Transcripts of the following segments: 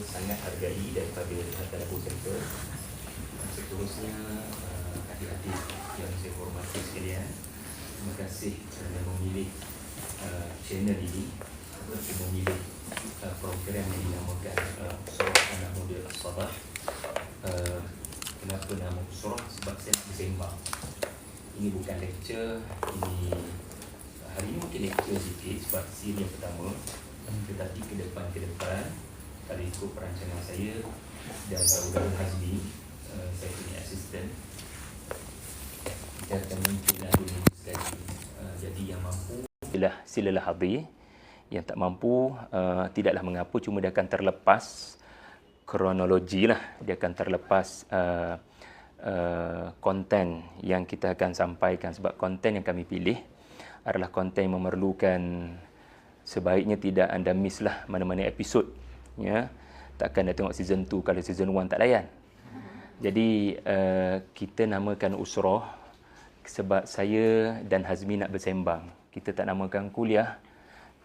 sangat hargai daripada Tadabur Center. Seterusnya, adik-adik yang saya hormati sekalian, terima kasih kerana memilih channel ini untuk memilih program yang dinamakan Surah Anak Muda As-Sabah. Kenapa nama surah? Sebab saya nak bersembang. Ini bukan lecture, ini hari ini mungkin lecture sikit sebab siri yang pertama, tetapi ke depan kalau ikut perancangan saya dan Saudara Hazmi, saya punya asisten, kita akan mungkinlah dulu sekali. Jadi yang mampu silalah hadir, yang tak mampu tidaklah mengapa, cuma dia akan terlepas kronologi lah, dia akan terlepas konten yang kita akan sampaikan, sebab konten yang kami pilih adalah konten yang memerlukan, sebaiknya tidak anda miss lah mana-mana episod, ya. Takkan dah tengok season 2 kalau season 1 tak layan. Jadi kita namakan Usrah sebab saya dan Hazmi nak bersembang. Kita tak namakan kuliah,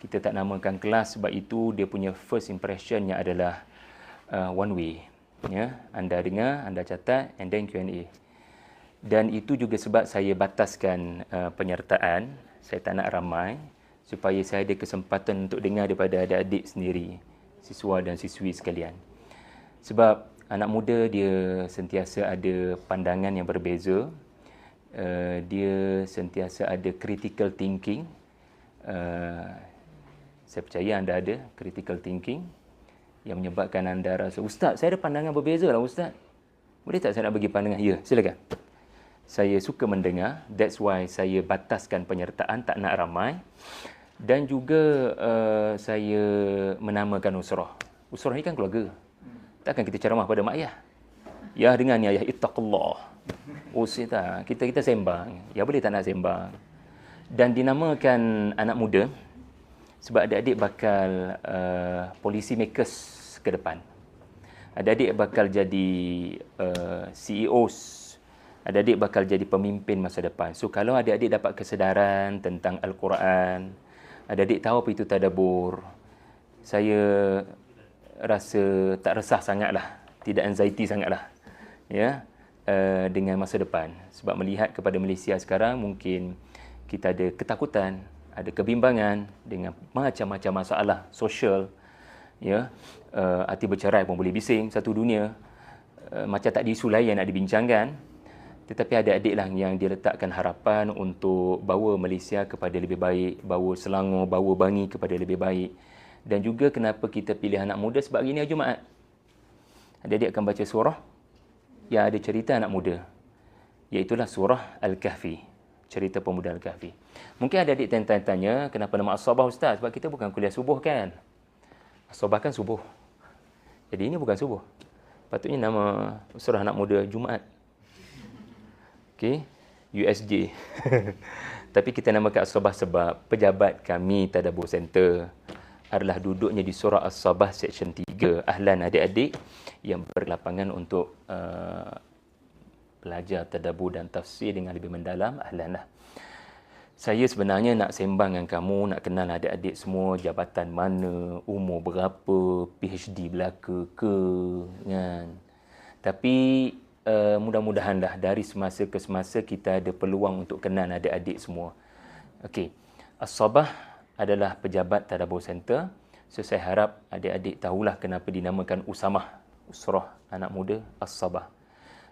kita tak namakan kelas, sebab itu dia punya first impressionnya adalah one way, ya. Anda dengar, anda catat, and then Q&A. Dan itu juga sebab saya bataskan penyertaan. Saya tak nak ramai, supaya saya ada kesempatan untuk dengar daripada adik-adik sendiri, siswa dan siswi sekalian. Sebab anak muda dia sentiasa ada pandangan yang berbeza, dia sentiasa ada critical thinking. Saya percaya anda ada critical thinking yang menyebabkan anda rasa, Ustaz, saya ada pandangan berbeza lah Ustaz. Boleh tak saya nak bagi pandangan? Ya, silakan. Saya suka mendengar, that's why saya bataskan penyertaan, tak nak ramai. Dan juga saya menamakan Usrah. Usrah ni kan keluarga. Takkan kita ceramah pada mak ayah. Ya, dengar ni ayah, ittaqullah. Oh, tak. Kita sembang. Ya, boleh tak nak sembang. Dan dinamakan anak muda sebab adik-adik bakal policy makers ke depan. Adik-adik bakal jadi CEOs. Adik-adik bakal jadi pemimpin masa depan. So, kalau adik-adik dapat kesedaran tentang Al-Quran, adik-adik tahu apa itu tadabbur, saya rasa tak resah sangatlah, tidak anxiety sangatlah, ya, dengan masa depan. Sebab melihat kepada Malaysia sekarang, mungkin kita ada ketakutan, ada kebimbangan dengan macam-macam masalah sosial, ya. Hati bercerai pun boleh bising satu dunia, macam tak ada isu lain yang nak dibincangkan. Tetapi adik-adik lah yang diletakkan harapan untuk bawa Malaysia kepada lebih baik, bawa Selangor, bawa Bangi kepada lebih baik. Dan juga kenapa kita pilih anak muda, sebab hari ini hari Jumaat. Adik-adik akan baca surah yang ada cerita anak muda, iaitulah surah Al-Kahfi, cerita pemuda Al-Kahfi. Mungkin adik-adik tanya, kenapa nama As-Sabah Ustaz? Sebab kita bukan kuliah subuh kan? As-Sabah kan subuh. Jadi ini bukan subuh. Patutnya nama surah anak muda Jumaat. Okey, USJ. Tapi kita namakan As-Sabah sebab pejabat kami Tadabur Center adalah duduknya di surah As-Sabah section 3. Ahlan adik-adik yang berlapangan untuk belajar tadabbur dan tafsir dengan lebih mendalam, ahlan lah. Saya sebenarnya nak sembang dengan kamu, nak kenal adik-adik semua, jabatan mana, umur berapa, PhD belaka ke, kan. Tapi mudah-mudahanlah dari semasa ke semasa kita ada peluang untuk kenal adik-adik semua. Okey, As-Sabah adalah pejabat Tadabur Center. So, saya harap adik-adik tahulah kenapa dinamakan Usamah, Usrah anak muda As-Sabah.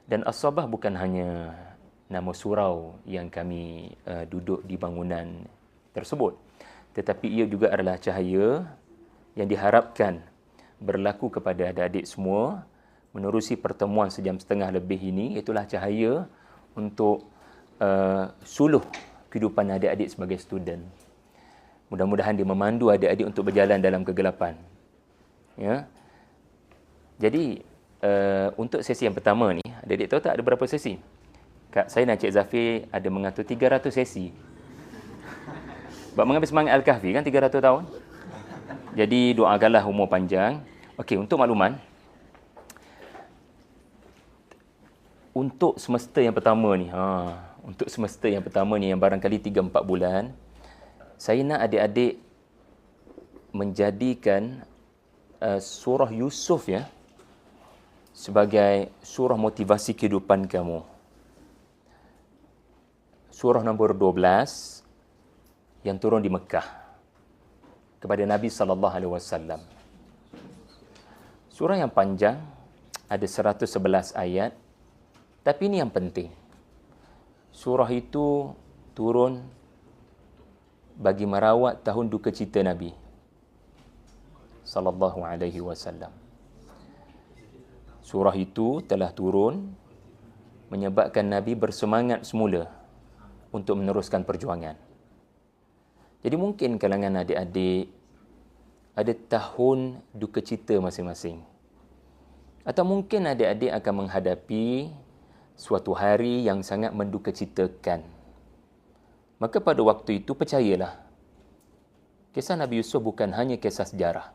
Dan As-Sabah bukan hanya nama surau yang kami duduk di bangunan tersebut, tetapi ia juga adalah cahaya yang diharapkan berlaku kepada adik-adik semua menerusi pertemuan sejam setengah lebih ini. Itulah cahaya untuk suluh kehidupan adik-adik sebagai student. Mudah-mudahan dia memandu adik-adik untuk berjalan dalam kegelapan, ya. Jadi untuk sesi yang pertama ni, adik-adik tahu tak ada berapa sesi? Kak saya dan Cik Zafir ada mengatur 300 sesi. Sebab mengambil semangat Al-Kahfi kan 300 tahun. Jadi doakanlah umur panjang. Okey, untuk makluman, untuk semester yang pertama ni, untuk semester yang pertama ni yang barangkali 3-4 bulan, saya nak adik-adik menjadikan surah Yusuf ya sebagai surah motivasi kehidupan kamu. Surah nombor 12 yang turun di Mekah kepada Nabi sallallahu alaihi wasallam. Surah yang panjang, ada 111 ayat, tapi ini yang penting. Surah itu turun bagi merawat tahun duka cita Nabi sallallahu alaihi wasallam. Surah itu telah turun menyebabkan Nabi bersemangat semula untuk meneruskan perjuangan. Jadi mungkin kalangan adik-adik ada tahun duka cita masing-masing. Atau mungkin adik-adik akan menghadapi suatu hari yang sangat mendukacitakan. Maka pada waktu itu percayalah, kisah Nabi Yusuf bukan hanya kisah sejarah.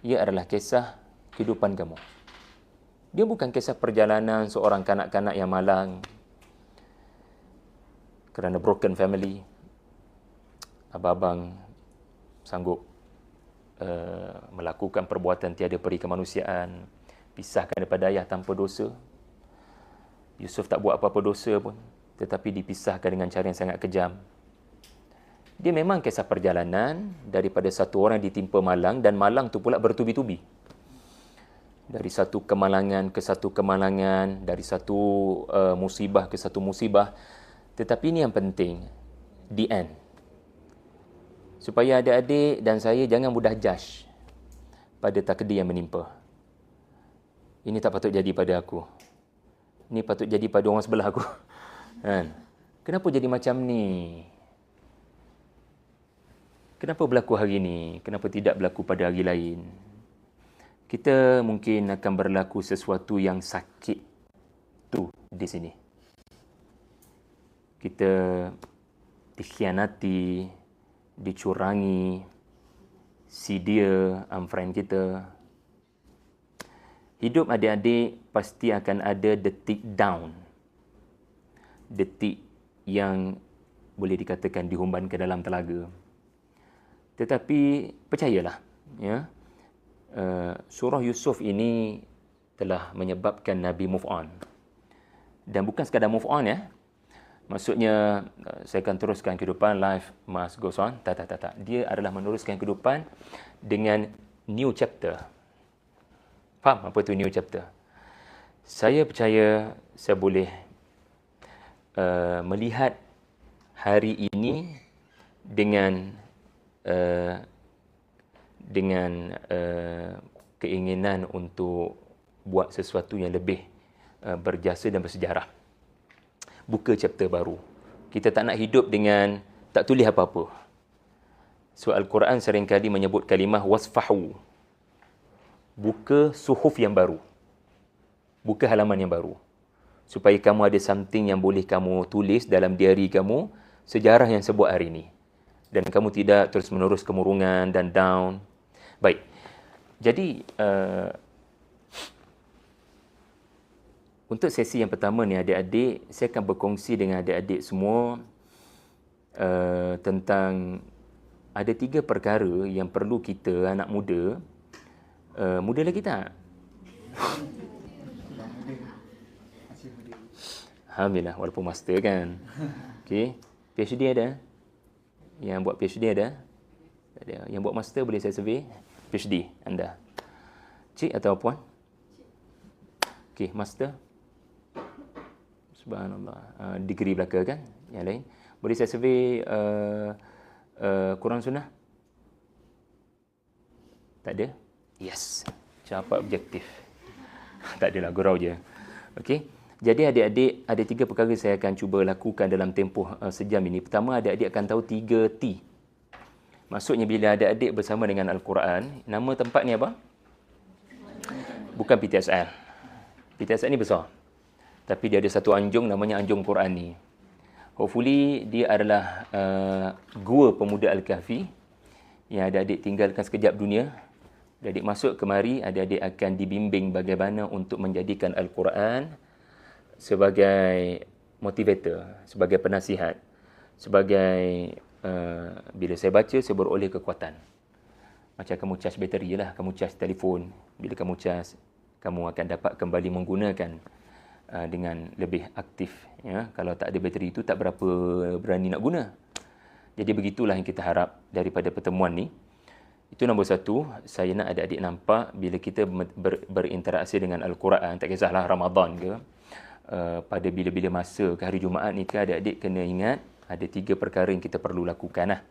Ia adalah kisah kehidupan kamu. Dia bukan kisah perjalanan seorang kanak-kanak yang malang kerana broken family. Abang-abang sanggup melakukan perbuatan tiada peri kemanusiaan, pisahkan daripada ayah tanpa dosa. Yusuf tak buat apa-apa dosa pun, tetapi dipisahkan dengan cara yang sangat kejam. Dia memang kisah perjalanan daripada satu orang ditimpa malang, dan malang tu pula bertubi-tubi. Dari satu kemalangan ke satu kemalangan, dari satu musibah ke satu musibah. Tetapi ini yang penting, the end. Supaya adik-adik dan saya jangan mudah judge pada takdir yang menimpa. Ini tak patut jadi pada aku. Ini patut jadi pada orang sebelah aku. Kan? Kenapa jadi macam ni? Kenapa berlaku hari ini? Kenapa tidak berlaku pada hari lain? Kita mungkin akan berlaku sesuatu yang sakit tu di sini. Kita dikhianati, dicurangi, si dia unfriend kita. Hidup adik-adik pasti akan ada detik down. Detik yang boleh dikatakan dihumban ke dalam telaga. Tetapi percayalah, ya, surah Yusuf ini telah menyebabkan Nabi move on. Dan bukan sekadar move on, ya. Maksudnya, saya akan teruskan kehidupan, life must goes on. Tak. Dia adalah meneruskan kehidupan dengan new chapter. Faham apa itu new chapter? Saya percaya saya boleh melihat hari ini dengan keinginan untuk buat sesuatu yang lebih berjasa dan bersejarah. Buka chapter baru. Kita tak nak hidup dengan tak tulis apa-apa. So, Al-Quran seringkali menyebut kalimah wasfahu. Buka suhuf yang baru. Buka halaman yang baru. Supaya kamu ada something yang boleh kamu tulis dalam diary kamu, sejarah yang sebuah hari ini. Dan kamu tidak terus-menerus kemurungan dan down. Baik. Jadi, untuk sesi yang pertama ni adik-adik, saya akan berkongsi dengan adik-adik semua tentang ada 3 perkara yang perlu kita, anak muda, muda lagi tak? Alhamdulillah, walaupun master kan. Okay. PhD ada? Yang buat PhD ada? Ada. Yang buat master boleh saya survey? PhD anda. Cik atau puan? Okay, master. Subhanallah. Degree belaka kan? Yang lain. Boleh saya survey Quran Sunnah? Tak ada? Yes. Capat objektif. Tak adalah, gurau je. Okey. Jadi adik-adik, ada 3 perkara saya akan cuba lakukan dalam tempoh sejam ini. Pertama, adik-adik akan tahu 3 T. Maksudnya bila adik-adik bersama dengan Al-Quran, nama tempat ni apa? Bukan PTSL. PTSL ni besar. Tapi dia ada satu anjung namanya Anjung Quran ni. Hopefully dia adalah gua pemuda Al-Kahfi yang adik-adik tinggalkan sekejap dunia. Adik masuk kemari, adik-adik akan dibimbing bagaimana untuk menjadikan Al-Quran sebagai motivator, sebagai penasihat, sebagai bila saya baca, saya beroleh kekuatan. Macam kamu charge bateri lah, kamu charge telefon. Bila kamu charge, kamu akan dapat kembali menggunakan dengan lebih aktif. Ya. Kalau tak ada bateri itu, tak berapa berani nak guna. Jadi begitulah yang kita harap daripada pertemuan ni. Itu nombor satu. Saya nak adik-adik nampak bila kita berinteraksi dengan Al-Quran, tak kisahlah Ramadan ke, pada bila-bila masa ke hari Jumaat ni ke, adik-adik kena ingat ada 3 perkara yang kita perlu lakukan lah.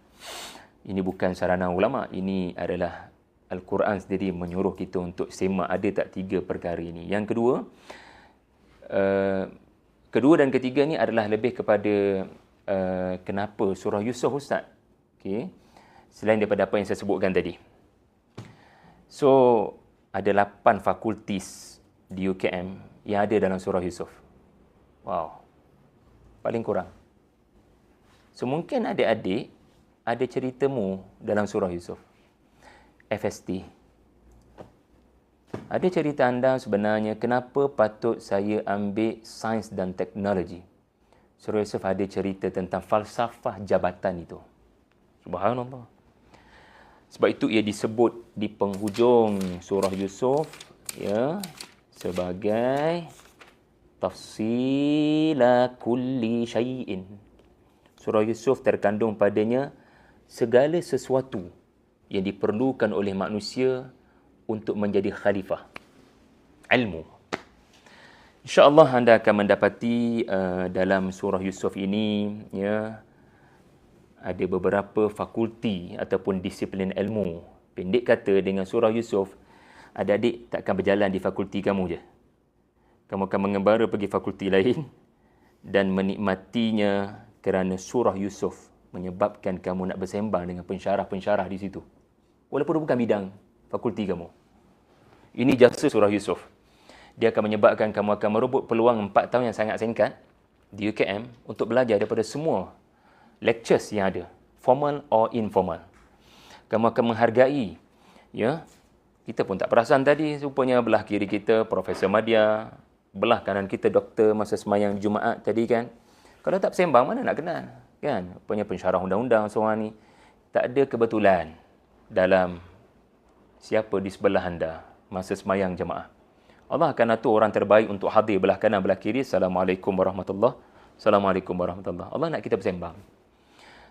Ini bukan sarana ulama, ini adalah Al-Quran sendiri menyuruh kita untuk semak ada tak 3 perkara ini. Yang kedua dan ketiga ni adalah lebih kepada kenapa surah Yusuf, Ustaz. Okay. Selain daripada apa yang saya sebutkan tadi. So, ada 8 fakultis di UKM yang ada dalam surah Yusuf. Wow. Paling kurang. So, mungkin adik-adik ada ceritamu dalam surah Yusuf. FST. Ada cerita anda sebenarnya kenapa patut saya ambil sains dan teknologi. Surah Yusuf ada cerita tentang falsafah jabatan itu. Subhanallah. Sebab itu ia disebut di penghujung surah Yusuf ya sebagai tafsila kulli syai'in. Surah Yusuf terkandung padanya segala sesuatu yang diperlukan oleh manusia untuk menjadi khalifah. Ilmu. InsyaAllah anda akan mendapati dalam surah Yusuf ini ya ada beberapa fakulti ataupun disiplin ilmu. Pendek kata, dengan surah Yusuf, adik-adik takkan berjalan di fakulti kamu je. Kamu akan mengembara pergi fakulti lain dan menikmatinya kerana surah Yusuf menyebabkan kamu nak bersembang dengan pensyarah-pensyarah di situ. Walaupun bukan bidang fakulti kamu. Ini jasa surah Yusuf. Dia akan menyebabkan kamu akan merebut peluang 4 tahun yang sangat singkat di UKM untuk belajar daripada semua lectures yang ada, formal or informal. Kamu akan menghargai, ya. Kita pun tak perasan tadi, rupanya belah kiri kita Profesor Madya, belah kanan kita doktor masa semayang Jumaat tadi kan. Kalau tak bersembang, mana nak kenal, kan? Rupanya pensyarah undang-undang seorang ni. Tak ada kebetulan dalam siapa di sebelah anda masa semayang jemaah. Allah akan atur orang terbaik untuk hadir belah kanan, belah kiri. Assalamualaikum warahmatullahi wabarakatuh. Assalamualaikum warahmatullahi wabarakatuh. Allah nak kita bersembang.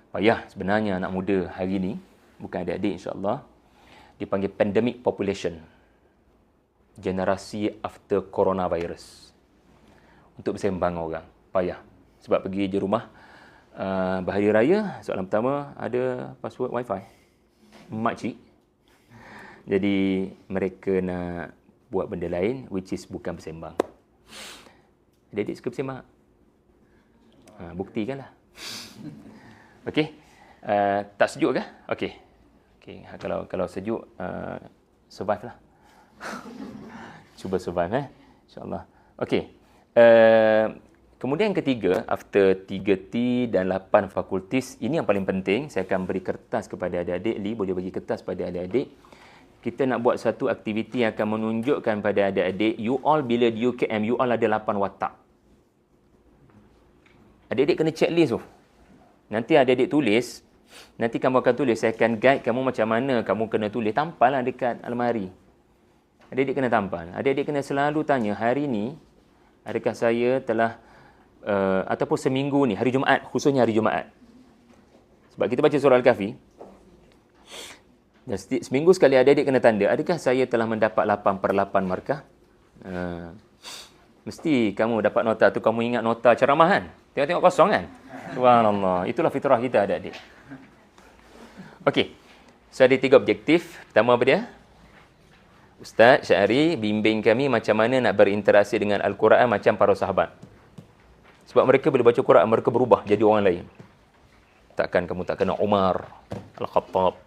Payah sebenarnya anak muda hari ni, bukan adik-adik insya-Allah, dipanggil pandemic population. Generasi after coronavirus. Untuk bersembang orang. Payah. Sebab pergi je rumah berhari raya, soalan pertama, ada password wifi? Makcik. Jadi mereka nak buat benda lain, which is bukan bersembang. Adik-adik suka bersembang? Buktikanlah. Okey. Tak sejuk ke? Okey. Okey, kalau sejuk survive lah. Cuba survive insya-Allah. Okey. Kemudian yang ketiga, after 3T dan 8 fakultis, ini yang paling penting. Saya akan beri kertas kepada adik-adik. Li boleh bagi kertas pada adik-adik. Kita nak buat satu aktiviti yang akan menunjukkan pada adik-adik, you all bila di UKM, you all ada 8 watak. Adik-adik kena checklist tu. Nanti adik-adik tulis, nanti kamu akan tulis, saya akan guide kamu macam mana kamu kena tulis. Tampallah dekat almari. Adik-adik kena tampal. Adik-adik kena selalu tanya, hari ni, adakah saya telah, ataupun seminggu ni, hari Jumaat, khususnya hari Jumaat. Sebab kita baca surah Al-Kahfi, dan seminggu sekali adik-adik kena tanda, adakah saya telah mendapat 8/8 markah? Mesti kamu dapat nota tu, kamu ingat nota ceramah kan? Tengok-tengok kosong kan? Subhanallah. Itulah fitrah kita adik-adik. Okey. So ada 3 objektif. Pertama apa dia? Ustaz Syahri bimbing kami macam mana nak berinteraksi dengan Al-Quran macam para sahabat. Sebab mereka bila baca Quran, mereka berubah jadi orang lain. Takkan kamu tak kenal Umar Al-Khattab.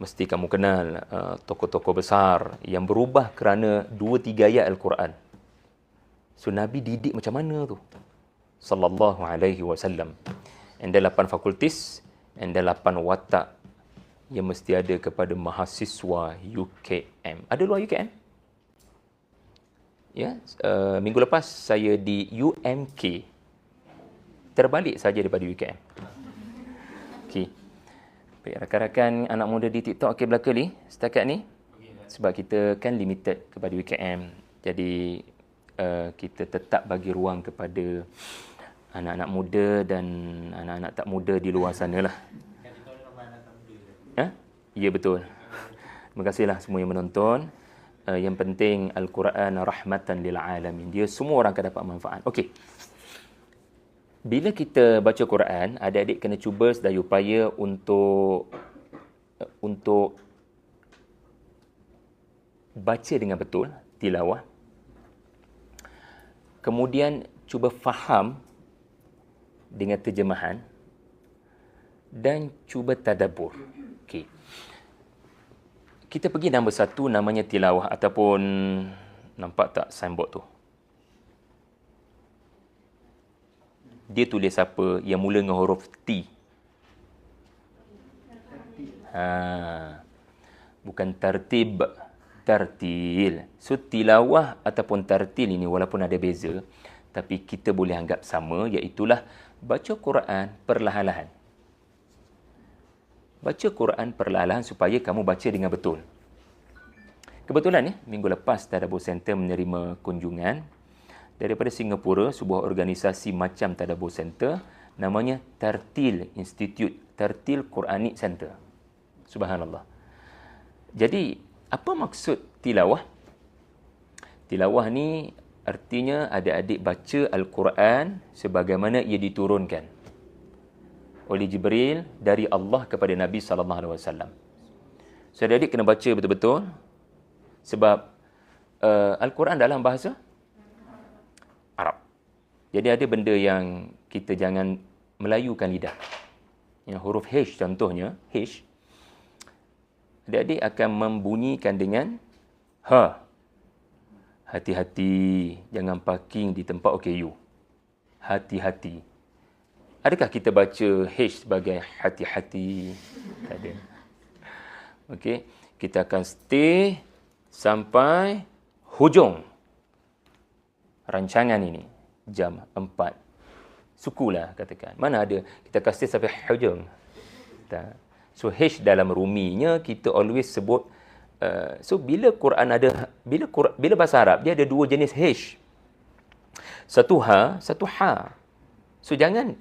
Mesti kamu kenal tokoh-tokoh besar yang berubah kerana 2-3 ayat Al-Quran. So Nabi didik macam mana tu? Sallallahu alaihi wasallam. Ada 8 fakultis, ada 8 watak yang mesti ada kepada mahasiswa UKM. Ada luar UKM? Ya, minggu lepas saya di UMK. Terbalik saja daripada UKM. Okey. Baik, rakan-rakan anak muda di TikTok okey belaka ni setakat ni? Sebab kita kan limited kepada UKM. Jadi kita tetap bagi ruang kepada anak-anak muda dan anak-anak tak muda di luar sana lah. Ya, betul. Terima kasihlah semua yang menonton. Yang penting Al-Quran rahmatan lil alamin. Dia semua orang akan dapat manfaat. Okey. Bila kita baca Quran, adik-adik kena cuba sedaya upaya untuk baca dengan betul, tilawah. Kemudian cuba faham dengan terjemahan dan cuba tadabbur. Okey. Kita pergi nombor 1 namanya tilawah ataupun nampak tak signboard tu? Dia tulis apa yang mula dengan huruf T? Bukan tartib, tartil. So tilawah ataupun tartil ini walaupun ada beza, tapi kita boleh anggap sama, iaitulah baca Quran perlahan-lahan. Baca Quran perlahan-lahan supaya kamu baca dengan betul. Kebetulan minggu lepas Tadabbur Center menerima kunjungan daripada Singapura, sebuah organisasi macam Tadabbur Center, namanya Tartil Institute, Tartil Quranic Center. Subhanallah. Jadi, apa maksud tilawah? Tilawah ni artinya adik-adik baca Al-Quran sebagaimana ia diturunkan oleh Jibril dari Allah kepada Nabi SAW. So, adik-adik kena baca betul-betul sebab Al-Quran dalam bahasa Arab. Jadi ada benda yang kita jangan melayukan lidah. Yang huruf H contohnya, H, adik-adik akan membunyikan dengan ha. Hati-hati, jangan parking di tempat OKU. Hati-hati. Adakah kita baca H sebagai hati-hati? Tak ada. Okey, kita akan stay sampai hujung rancangan ini, jam 4. Sukulah katakan. Mana ada kita kasih sampai hujung. Tak. So H dalam ruminya kita always sebut so bila Quran ada bila bahasa Arab dia ada dua jenis H. Satu ha, satu ha. So jangan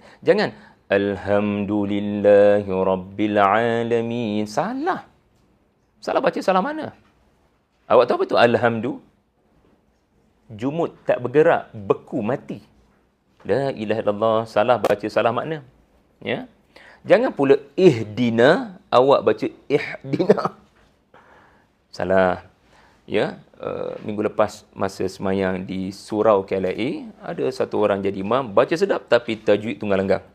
alhamdulillahi rabbil alamin. Salah. Salah baca salah mana? Awak tahu apa tu alhamdu? Jumud tak bergerak, beku, mati. La ilaha illallah, salah baca salah makna. Ya. Jangan pula ihdina, awak baca ihdina. Salah. Ya, minggu lepas masa semayang di Surau KLIA, ada satu orang jadi imam, baca sedap tapi tajwid tunggal langgang.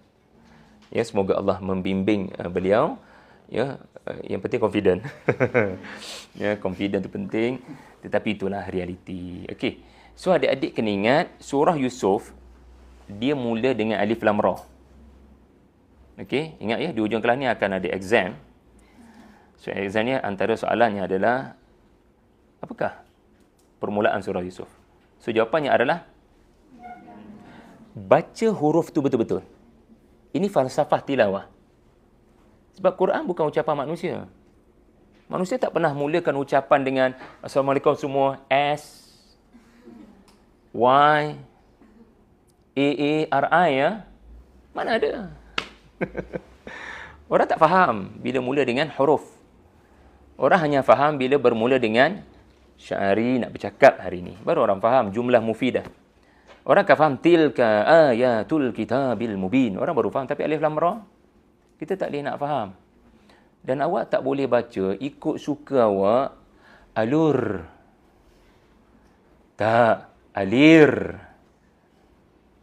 Ya, semoga Allah membimbing beliau. Ya, yang penting confident. Ya, confident itu penting, tetapi itulah realiti. Okey. So adik-adik kena ingat surah Yusuf dia mula dengan alif lam ra. Okey, ingat ya di hujung kelas ni akan ada exam. So examnya antara soalannya adalah apakah permulaan surah Yusuf? So jawapannya adalah baca huruf tu betul-betul. Ini falsafah tilawah. Sebab Quran bukan ucapan manusia. Manusia tak pernah mulakan ucapan dengan Assalamualaikum semua, S, Y, A, R, I ya. Mana ada? Orang tak faham bila mula dengan huruf. Orang hanya faham bila bermula dengan sya'ari, nak bercakap hari ini. Baru orang faham jumlah mufidah. Orang akan faham tilka ayatul kitabil mubin. Orang baru faham. Tapi alif lam ra, kita tak boleh nak faham. Dan awak tak boleh baca ikut suka awak alur. Tak. Alir.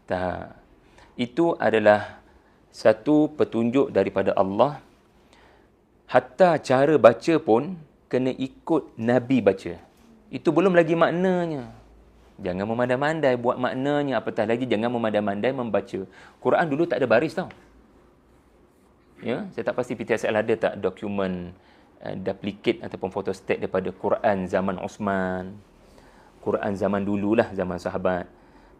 Tak. Itu adalah satu petunjuk daripada Allah. Hatta cara baca pun kena ikut Nabi baca. Itu belum lagi maknanya. Jangan memandai-mandai buat maknanya. Apatah lagi jangan memandai-mandai membaca. Quran dulu tak ada baris tau. Ya, saya tak pasti PTSL ada tak dokumen duplicate ataupun photostat daripada Quran zaman Osman. Quran zaman dululah, zaman sahabat.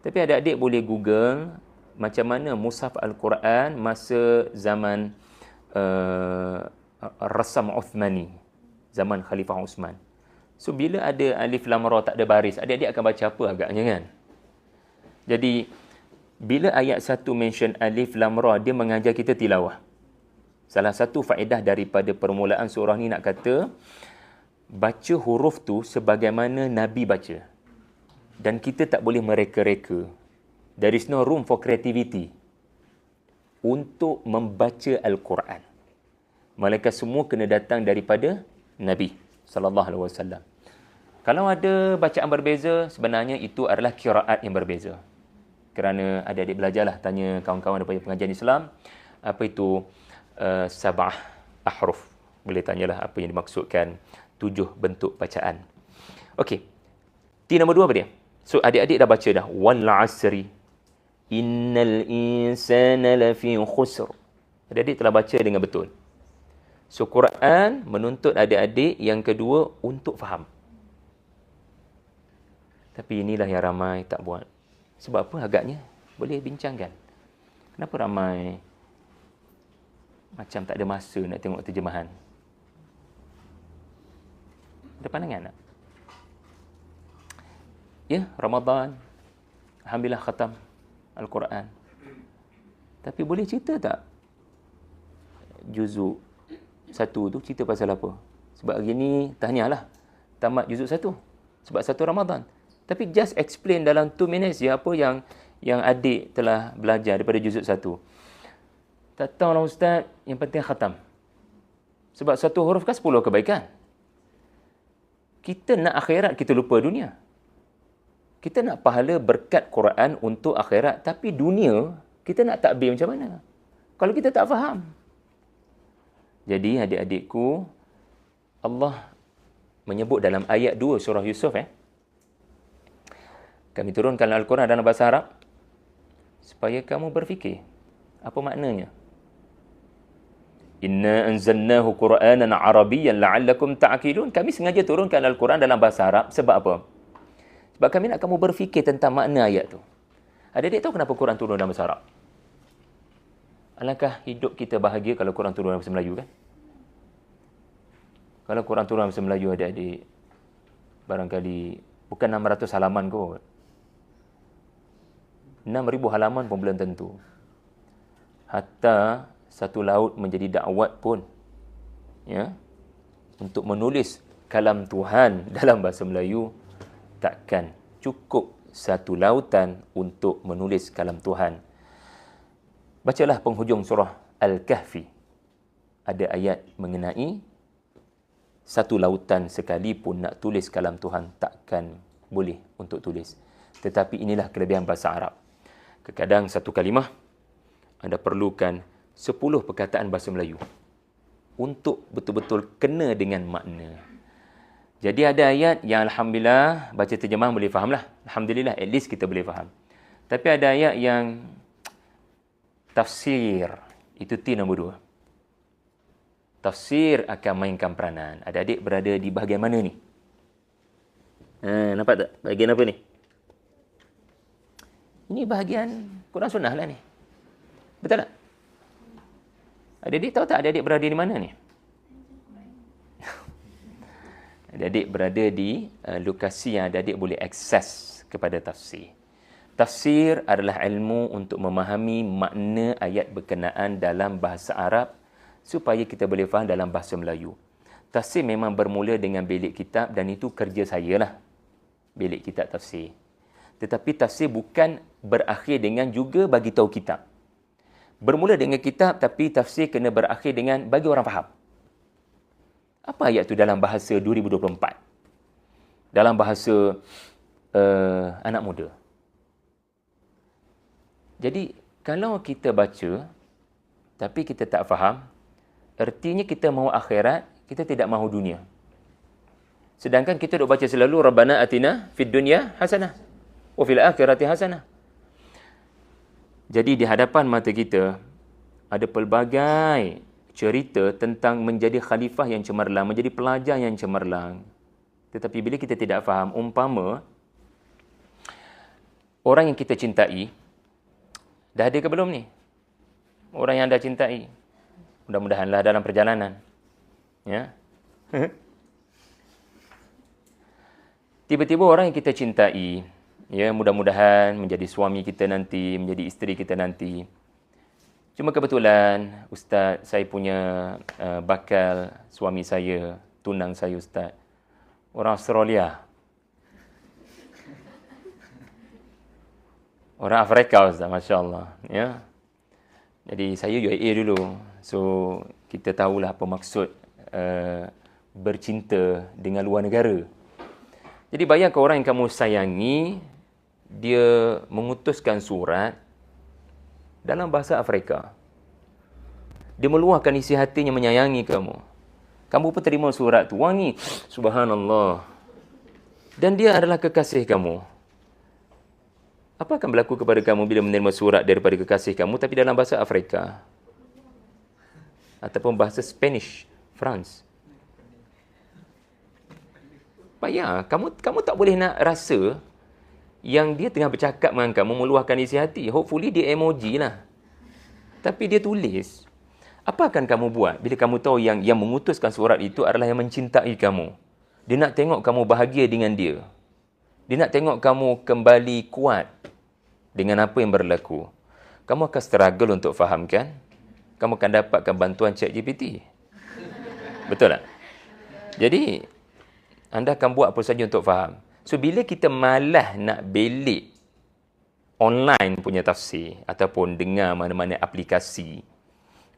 Tapi adik-adik boleh Google macam mana mushaf Al-Quran masa zaman rasam Uthmani, zaman Khalifah Uthman. So bila ada alif lam ra tak ada baris, adik-adik akan baca apa agaknya kan? Jadi bila ayat 1 mention alif lam ra, dia mengajar kita tilawah. Salah satu faedah daripada permulaan surah ni nak kata baca huruf tu sebagaimana Nabi baca. Dan kita tak boleh mereka-reka. There is no room for creativity untuk membaca Al-Quran. Malaikat semua kena datang daripada Nabi sallallahu alaihi wasallam. Kalau ada bacaan berbeza, sebenarnya itu adalah qiraat yang berbeza. Kerana adik-adik belajarlah, tanya kawan-kawan daripada pengajian Islam, apa itu sab'ah ahruf. Boleh tanyalah apa yang dimaksudkan 7 bentuk bacaan. Okey. T nombor 2 apa dia? So adik-adik dah baca dah. Wal asri innal insana lafi khusr. Adik-adik telah baca dengan betul. So Quran menuntut adik-adik yang kedua untuk faham. Tapi inilah yang ramai tak buat. Sebab apa agaknya? Boleh bincangkan. Kenapa ramai macam tak ada masa nak tengok terjemahan? Ada pandangan tak? Ya, Ramadan. Alhamdulillah khatam Al-Quran. Tapi boleh cerita tak? Juzuk 1 tu cerita pasal apa? Sebab hari ni tahniahlah tamat juzuk 1. Sebab 1 Ramadan. Tapi just explain dalam 2 minutes je apa yang adik telah belajar daripada juzuk 1. Tak tahulah Ustaz, yang penting khatam. Sebab 1 huruf kan 10 kebaikan. Kita nak akhirat, kita lupa dunia. Kita nak pahala berkat Quran untuk akhirat, tapi dunia kita nak takbir macam mana? Kalau kita tak faham. Jadi adik-adikku, Allah menyebut dalam ayat 2 surah Yusuf, kami turunkan Al-Quran dalam bahasa Arab supaya kamu berfikir apa maknanya. Inna anzalnahu Qur'anan Arabiyyan la'allakum ta'qilun. Kami sengaja turunkan Al-Quran dalam bahasa Arab sebab apa? Sebab kami nak kamu berfikir tentang makna ayat tu. Adik-adik tahu kenapa Quran turun dalam bahasa Arab? Alangkah hidup kita bahagia kalau Quran turun dalam bahasa Melayu kan? Kalau Quran turun dalam bahasa Melayu, adik-adik barangkali bukan 600 halaman kot. 6,000 halaman pun belum tentu. Hatta satu laut menjadi dakwat pun, ya, untuk menulis kalam Tuhan dalam bahasa Melayu, takkan cukup satu lautan untuk menulis kalam Tuhan. Bacalah penghujung surah Al-Kahfi. Ada ayat mengenai satu lautan sekalipun nak tulis kalam Tuhan takkan boleh untuk tulis. Tetapi inilah kelebihan bahasa Arab. Kadang satu kalimah anda perlukan 10 perkataan bahasa Melayu untuk betul-betul kena dengan makna. Jadi ada ayat yang Alhamdulillah baca terjemahan boleh faham lah. Alhamdulillah, at least kita boleh faham. Tapi ada ayat yang tafsir, itu T nombor 2. Tafsir akan mainkan peranan. Adik-adik berada di bahagian mana ni? Nampak tak? Bahagian apa ni? Ini bahagian Quran Sunnah lah ni. Betul tak? Adik-adik tahu tak adik-adik berada di mana ni? Adik-adik berada di lokasi yang adik-adik boleh akses kepada tafsir. Tafsir adalah ilmu untuk memahami makna ayat berkenaan dalam bahasa Arab supaya kita boleh faham dalam bahasa Melayu. Tafsir memang bermula dengan bilik kitab dan itu kerja saya lah. Bilik kitab tafsir. Tetapi tafsir bukan berakhir dengan juga bagi tahu kitab. Bermula dengan kitab tapi tafsir kena berakhir dengan bagi orang faham. Apa ayat tu dalam bahasa 2024? Dalam bahasa anak muda. Jadi kalau kita baca tapi kita tak faham, artinya kita mahu akhirat, kita tidak mahu dunia. Sedangkan kita duk baca selalu Rabbana atina fid dunya hasanah wa fil akhirati hasanah. Jadi di hadapan mata kita ada pelbagai cerita tentang menjadi khalifah yang cemerlang, menjadi pelajar yang cemerlang. Tetapi bila kita tidak faham, umpama orang yang kita cintai, dah ada ke belum ni? Orang yang anda cintai, mudah-mudahanlah dalam perjalanan. Ya. Tiba-tiba orang yang kita cintai, ya, mudah-mudahan menjadi suami kita nanti, menjadi isteri kita nanti. Cuma kebetulan ustaz, saya punya bakal suami saya, tunang saya ustaz, orang Australia. Orang Afrika ustaz, masya-Allah, ya. Jadi saya UAE dulu. So kita tahulah apa maksud bercinta dengan luar negara. Jadi bayangkan orang yang kamu sayangi, dia mengutuskan surat dalam bahasa Afrika. Dia meluahkan isi hatinya menyayangi kamu. Kamu pun terima surat tu, wangi. Subhanallah. Dan dia adalah kekasih kamu. Apa akan berlaku kepada kamu bila menerima surat daripada kekasih kamu tapi dalam bahasa Afrika? Ataupun bahasa Spanish, France. Payah, kamu tak boleh nak rasa yang dia tengah bercakap dengan kamu, meluahkan isi hati. Hopefully dia emoji lah. Tapi dia tulis. Apa akan kamu buat bila kamu tahu yang mengutuskan surat itu adalah yang mencintai kamu? Dia nak tengok kamu bahagia dengan dia. Dia nak tengok kamu kembali kuat dengan apa yang berlaku. Kamu akan struggle untuk faham, kan? Kamu akan dapatkan bantuan ChatGPT. Betul tak? Jadi, anda akan buat apa saja untuk faham. So, bila kita malas nak belik online punya tafsir ataupun dengar mana-mana aplikasi,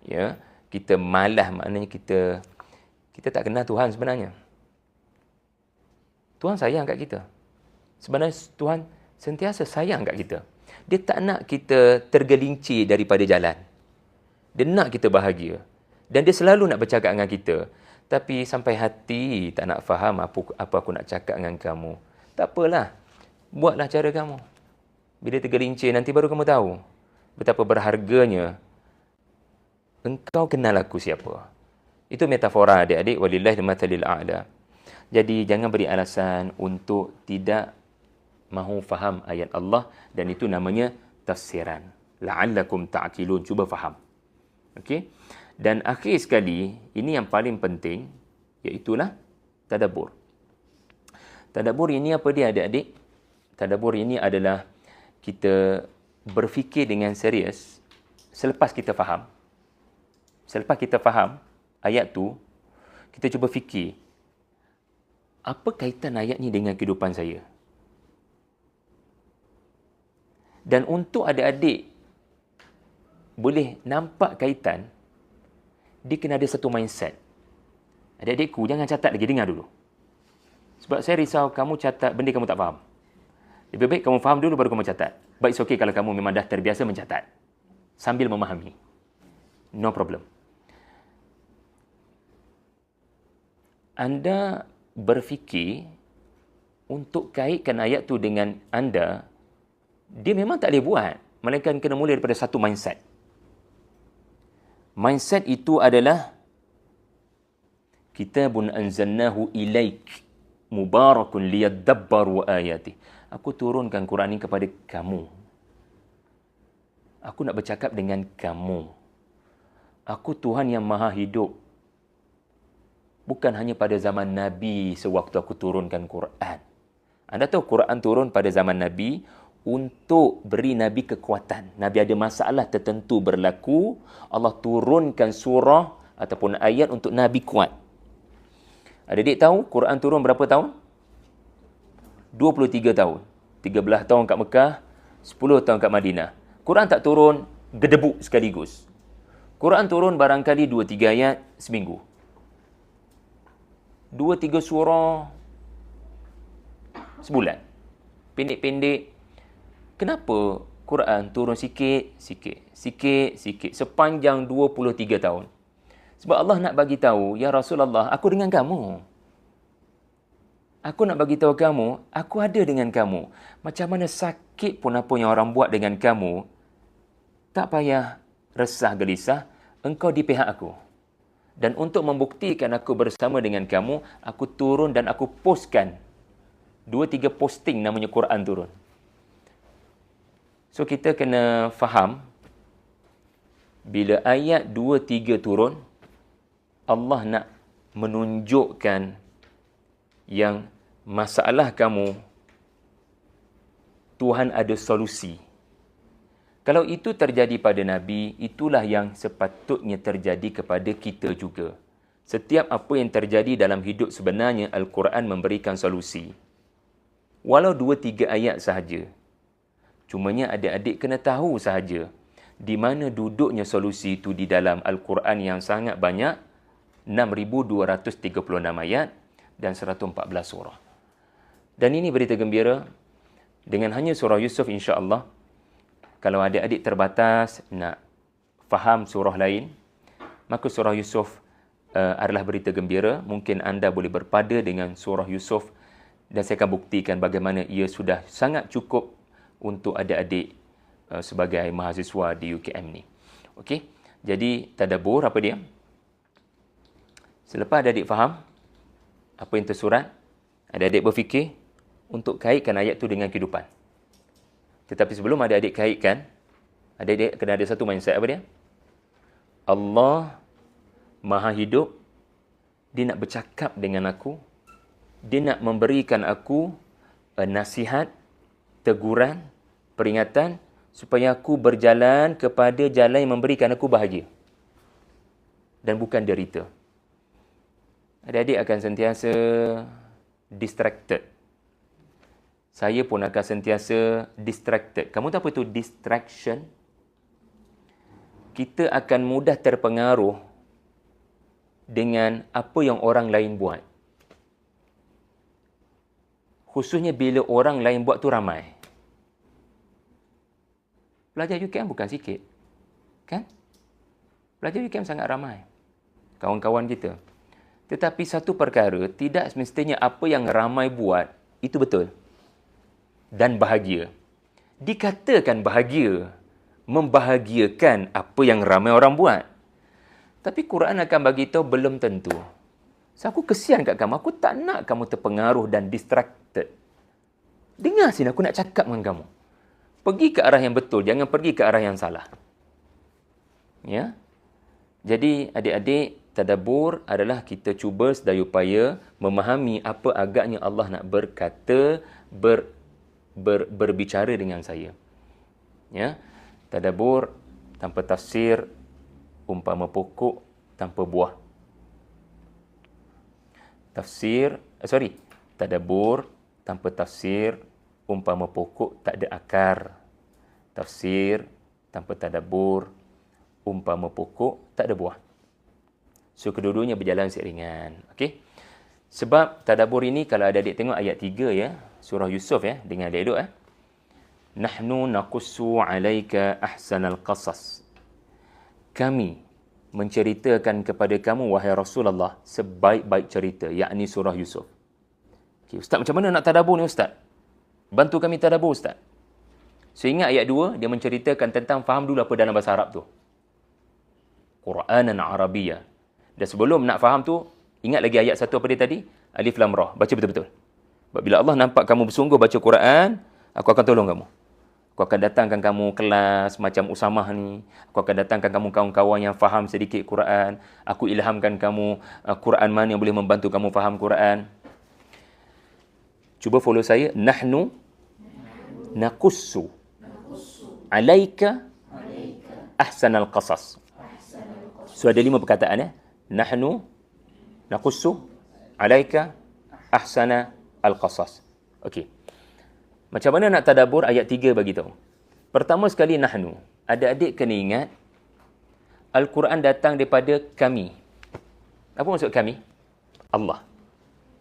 ya, kita malas, maknanya kita tak kenal Tuhan sebenarnya. Tuhan sayang kat kita. Sebenarnya Tuhan sentiasa sayang kat kita. Dia tak nak kita tergelincir daripada jalan. Dia nak kita bahagia. Dan dia selalu nak bercakap dengan kita. Tapi sampai hati tak nak faham apa aku nak cakap dengan kamu. Tak apalah. Buatlah cara kamu. Bila tergelincir, nanti baru kamu tahu betapa berharganya engkau kenal aku siapa. Itu metafora adik-adik. Walillahil mathalil a'la. Jadi jangan beri alasan untuk tidak mahu faham ayat Allah, dan itu namanya tafsiran. La'allakum ta'qilun, cuba faham. Okey? Dan akhir sekali, ini yang paling penting, iaitulah tadabbur. Tadabbur ini apa dia, adik-adik? Tadabbur ini adalah kita berfikir dengan serius selepas kita faham. Selepas kita faham ayat tu, kita cuba fikir, apa kaitan ayat ni dengan kehidupan saya? Dan untuk adik-adik boleh nampak kaitan, dia kena ada satu mindset. Adik-adikku, jangan catat lagi, dengar dulu. Sebab saya risau kamu catat benda kamu tak faham. Lebih baik kamu faham dulu baru kamu catat. But it's okay kalau kamu memang dah terbiasa mencatat sambil memahami. No problem. Anda berfikir untuk kaitkan ayat tu dengan anda, dia memang tak boleh buat. Melainkan kena mula daripada satu mindset. Mindset itu adalah kitabun anzalnahu ilaik mubarakun liyadabbaru ayatih. Aku turunkan Quran ini kepada kamu. Aku nak bercakap dengan kamu. Aku Tuhan yang maha hidup. Bukan hanya pada zaman Nabi sewaktu aku turunkan Quran. Anda tahu Quran turun pada zaman Nabi untuk beri Nabi kekuatan. Nabi ada masalah tertentu berlaku, Allah turunkan surah ataupun ayat untuk Nabi kuat. Adik-adik tahu Quran turun berapa tahun? 23 tahun. 13 tahun kat Mekah, 10 tahun kat Madinah. Quran tak turun gedebuk sekaligus. Quran turun barangkali 2-3 ayat seminggu. 2-3 surah sebulan. Pendek-pendek. Kenapa Quran turun sikit sepanjang 23 tahun? Sebab Allah nak bagi tahu, ya Rasulullah, aku dengan kamu. Aku nak bagi tahu kamu, aku ada dengan kamu. Macam mana sakit pun apa yang orang buat dengan kamu, tak payah resah gelisah, engkau di pihak aku. Dan untuk membuktikan aku bersama dengan kamu, aku turun dan aku postkan 2-3 posting namanya Quran turun. So, kita kena faham, bila ayat 2-3 turun, Allah nak menunjukkan yang masalah kamu, Tuhan ada solusi. Kalau itu terjadi pada Nabi, itulah yang sepatutnya terjadi kepada kita juga. Setiap apa yang terjadi dalam hidup sebenarnya, Al-Quran memberikan solusi. Walau 2-3 ayat sahaja. Cumanya adik-adik kena tahu sahaja di mana duduknya solusi itu di dalam Al-Quran yang sangat banyak, 6,236 ayat dan 114 surah. Dan ini berita gembira, dengan hanya surah Yusuf insya-Allah, kalau adik-adik terbatas nak faham surah lain, maka surah Yusuf adalah berita gembira. Mungkin anda boleh berpada dengan surah Yusuf dan saya akan buktikan bagaimana ia sudah sangat cukup untuk adik-adik sebagai mahasiswa di UKM ni. Okey. Jadi tadabbur apa dia? Selepas adik-adik faham apa yang tersurat, adik-adik berfikir untuk kaitkan ayat tu dengan kehidupan. Tetapi sebelum adik-adik kaitkan, adik-adik kena ada satu mindset apa dia? Allah Maha Hidup, dia nak bercakap dengan aku, dia nak memberikan aku nasihat, teguran, peringatan supaya aku berjalan kepada jalan yang memberikan aku bahagia dan bukan derita. Adik-adik akan sentiasa distracted. Saya pun akan sentiasa distracted. Kamu tahu apa itu distraction? Kita akan mudah terpengaruh dengan apa yang orang lain buat. Khususnya bila orang lain buat tu ramai. Pelajar UKM bukan sikit. Kan? Pelajar UKM sangat ramai. Kawan-kawan kita. Tetapi satu perkara, tidak semestinya apa yang ramai buat, itu betul. Dan bahagia. Dikatakan bahagia, membahagiakan apa yang ramai orang buat. Tapi Quran akan bagi tahu belum tentu. So, aku kesian kat kamu, aku tak nak kamu terpengaruh dan distracted. Dengar sini, aku nak cakap dengan kamu. Pergi ke arah yang betul, jangan pergi ke arah yang salah. Ya. Jadi adik-adik, tadabbur adalah kita cuba sedaya upaya memahami apa agaknya Allah nak berkata, berbicara dengan saya. Ya. Tadabbur tanpa tafsir umpama pokok tanpa buah. Tadabbur tanpa tafsir umpama pokok tak ada akar. Tafsir tanpa tadabbur umpama pokok tak ada buah. So kedua-duanya berjalan seiringan. Okey. Sebab tadabbur ini kalau adik-adik tengok ayat 3 ya, surah Yusuf ya, dengan adik-adik Nahnu naqussu 'alaika ahsanal qasas. Kami menceritakan kepada kamu wahai Rasulullah sebaik-baik cerita, yakni surah Yusuf. Okay, Ustaz, macam mana nak tadabbur ni Ustaz? Bantu kami tadabbur Ustaz. So ingat ayat 2, dia menceritakan tentang faham dulu apa dalam bahasa Arab tu. Qur'anan Arabiyyah. Dan sebelum nak faham tu, ingat lagi ayat 1 apa dia tadi? Alif Lam Ra. Baca betul-betul. Sebab bila Allah nampak kamu bersungguh baca Quran, aku akan tolong kamu. Aku akan datangkan kamu kelas macam Usamah ni. Aku akan datangkan kamu kawan-kawan yang faham sedikit Quran. Aku ilhamkan kamu Quran mana yang boleh membantu kamu faham Quran. Cuba follow saya. Nahnu naqussu alaika ahsanal qasas. So ada 5 perkataan ya. Nahnu naqussu alaika ahsana al-qasas. Okey. Macam mana nak tadabbur? Ayat 3 bagi tahu. Pertama sekali nahnu. Adik-adik kena ingat Al-Quran datang daripada kami. Apa maksud kami? Allah.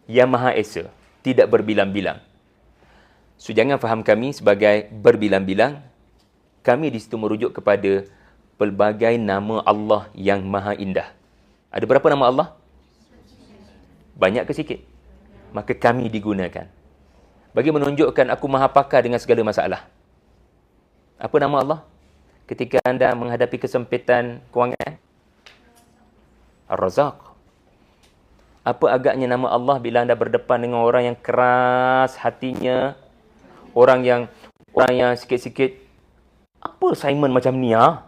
Yang Maha Esa, tidak berbilang-bilang. So jangan faham kami sebagai berbilang-bilang. Kami di situ merujuk kepada pelbagai nama Allah yang Maha Indah. Ada berapa nama Allah? Banyak ke sikit? Maka kami digunakan bagi menunjukkan aku maha pakar dengan segala masalah. Apa nama Allah? Ketika anda menghadapi kesempitan kewangan? Ar-Razzaq. Apa agaknya nama Allah bila anda berdepan dengan orang yang keras hatinya, orang yang sikit-sikit, apa Simon macam ni ah?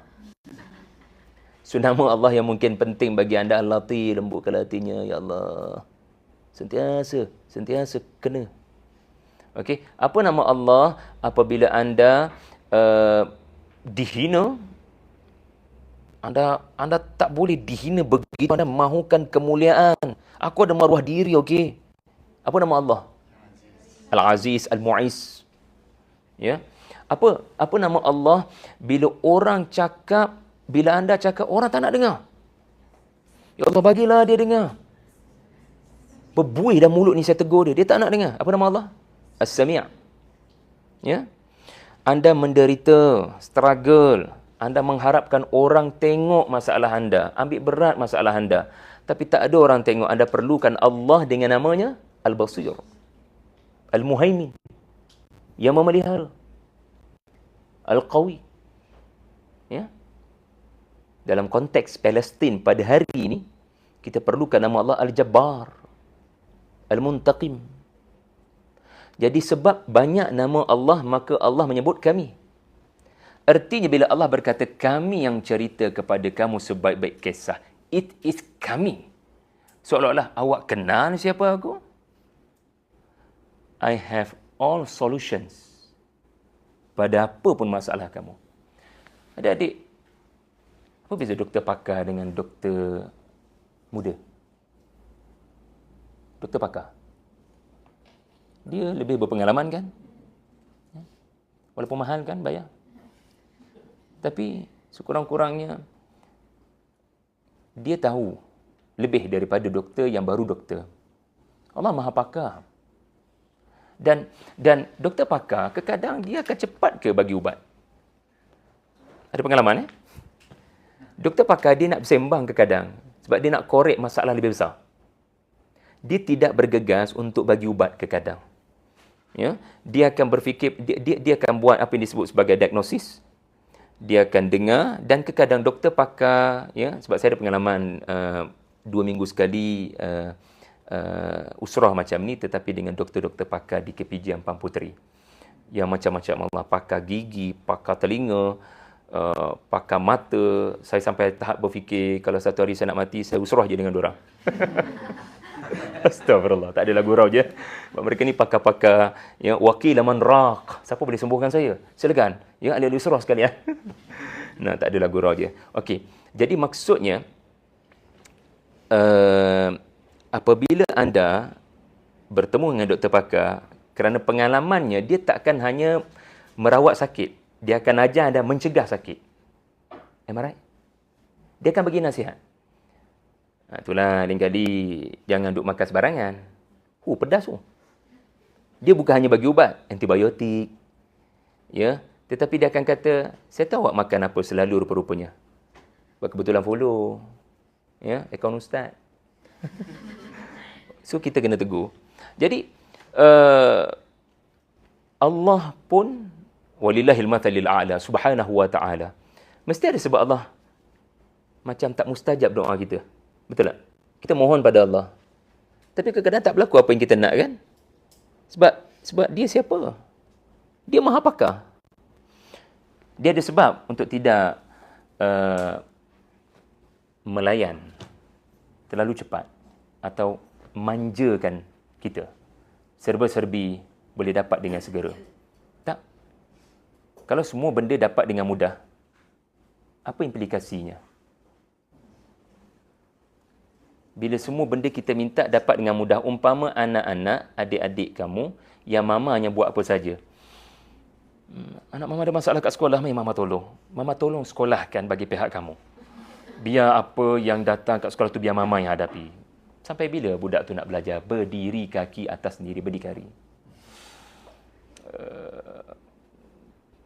So, nama Allah yang mungkin penting bagi anda, Al-Latif, lembutkan hatinya, ya Allah. Sentiasa kena. Okey, apa nama Allah apabila anda dihina? Anda tak boleh dihina begitu. Anda mahukan kemuliaan. Aku ada maruah diri, okey. Apa nama Allah? Al-Aziz, Al-Mu'izz. Ya. Apa nama Allah bila orang cakap, bila anda cakap orang tak nak dengar? Ya Allah, bagilah dia dengar. Berbuih dah mulut ni saya tegur dia. Dia tak nak dengar. Apa nama Allah? As-Sami'. Ya. Anda menderita, struggle. Anda mengharapkan orang tengok masalah anda. Ambil berat masalah anda. Tapi tak ada orang tengok. Anda perlukan Allah dengan namanya Al-Basir. Al-Muhaimin. Yang memelihara. Al-Qawi. Ya. Dalam konteks Palestin pada hari ini, kita perlukan nama Allah Al-Jabbar. Al-Muntaqim. Jadi sebab banyak nama Allah, maka Allah menyebut kami. Artinya bila Allah berkata, kami yang cerita kepada kamu sebaik-baik kisah. It is kami. Seolah-olah awak kenal siapa aku? I have all solutions. Pada apa pun masalah kamu. Adik-adik, apa beza doktor pakar dengan doktor muda? Doktor pakar, dia lebih berpengalaman kan? Walaupun mahal kan bayar. Tapi sekurang-kurangnya dia tahu lebih daripada doktor yang baru doktor. Allah Maha Pakar. Dan doktor pakar, kadang dia akan cepat ke bagi ubat. Ada pengalaman Doktor pakar dia nak bersembang kadang sebab dia nak korek masalah lebih besar. Dia tidak bergegas untuk bagi ubat kadang. Ya, dia akan berfikir, dia akan buat apa yang disebut sebagai diagnosis. Dia akan dengar dan kadang doktor pakar, ya, sebab saya ada pengalaman 2 minggu sekali usrah macam ni, tetapi dengan doktor-doktor pakar di KPJ Ampang Puteri yang macam-macam Allah, pakar gigi, pakar telinga, pakar mata. Saya sampai tahap berfikir kalau satu hari saya nak mati, saya usrah je dengan diorang. Astagfirullah, tak adalah gurau je. Mereka ni pakar-pakar, ya, wakil man raq. Siapa boleh sembuhkan saya? Silakan. Ya, ahli usrah sekalian. Nah, tak adalah gurau je. Okey. Jadi maksudnya apabila anda bertemu dengan doktor pakar, kerana pengalamannya, dia takkan hanya merawat sakit. Dia akan ajar anda mencegah sakit. Am I right? Dia akan bagi nasihat. Itulah lain kali jangan duk makan sebarangan. Pedas tu. Dia bukan hanya bagi ubat, antibiotik. Ya, tetapi dia akan kata, saya tahu awak makan apa selalu rupa-rupanya. Sebab kebetulan follow. Ya, akaun ustaz. So, kita kena tegur. Jadi, Allah pun, walillahil mathalil a'la, subhanahu wa ta'ala. Mesti ada sebab Allah macam tak mustajab doa kita. Betul tak? Kita mohon pada Allah. Tapi kadang-kadang tak berlaku apa yang kita nak kan? Sebab dia siapa? Dia Maha Pakar. Dia ada sebab untuk tidak melayan terlalu cepat atau manjakan kita. Serba-serbi boleh dapat dengan segera. Tak. Kalau semua benda dapat dengan mudah, apa implikasinya? Bila semua benda kita minta dapat dengan mudah, umpama anak-anak, adik-adik kamu, yang mama hanya buat apa saja. Anak mama ada masalah kat sekolah, mama tolong. Mama tolong sekolahkan bagi pihak kamu. Biar apa yang datang kat sekolah tu biar mama yang hadapi. Sampai bila budak tu nak belajar berdiri kaki atas sendiri, berdikari?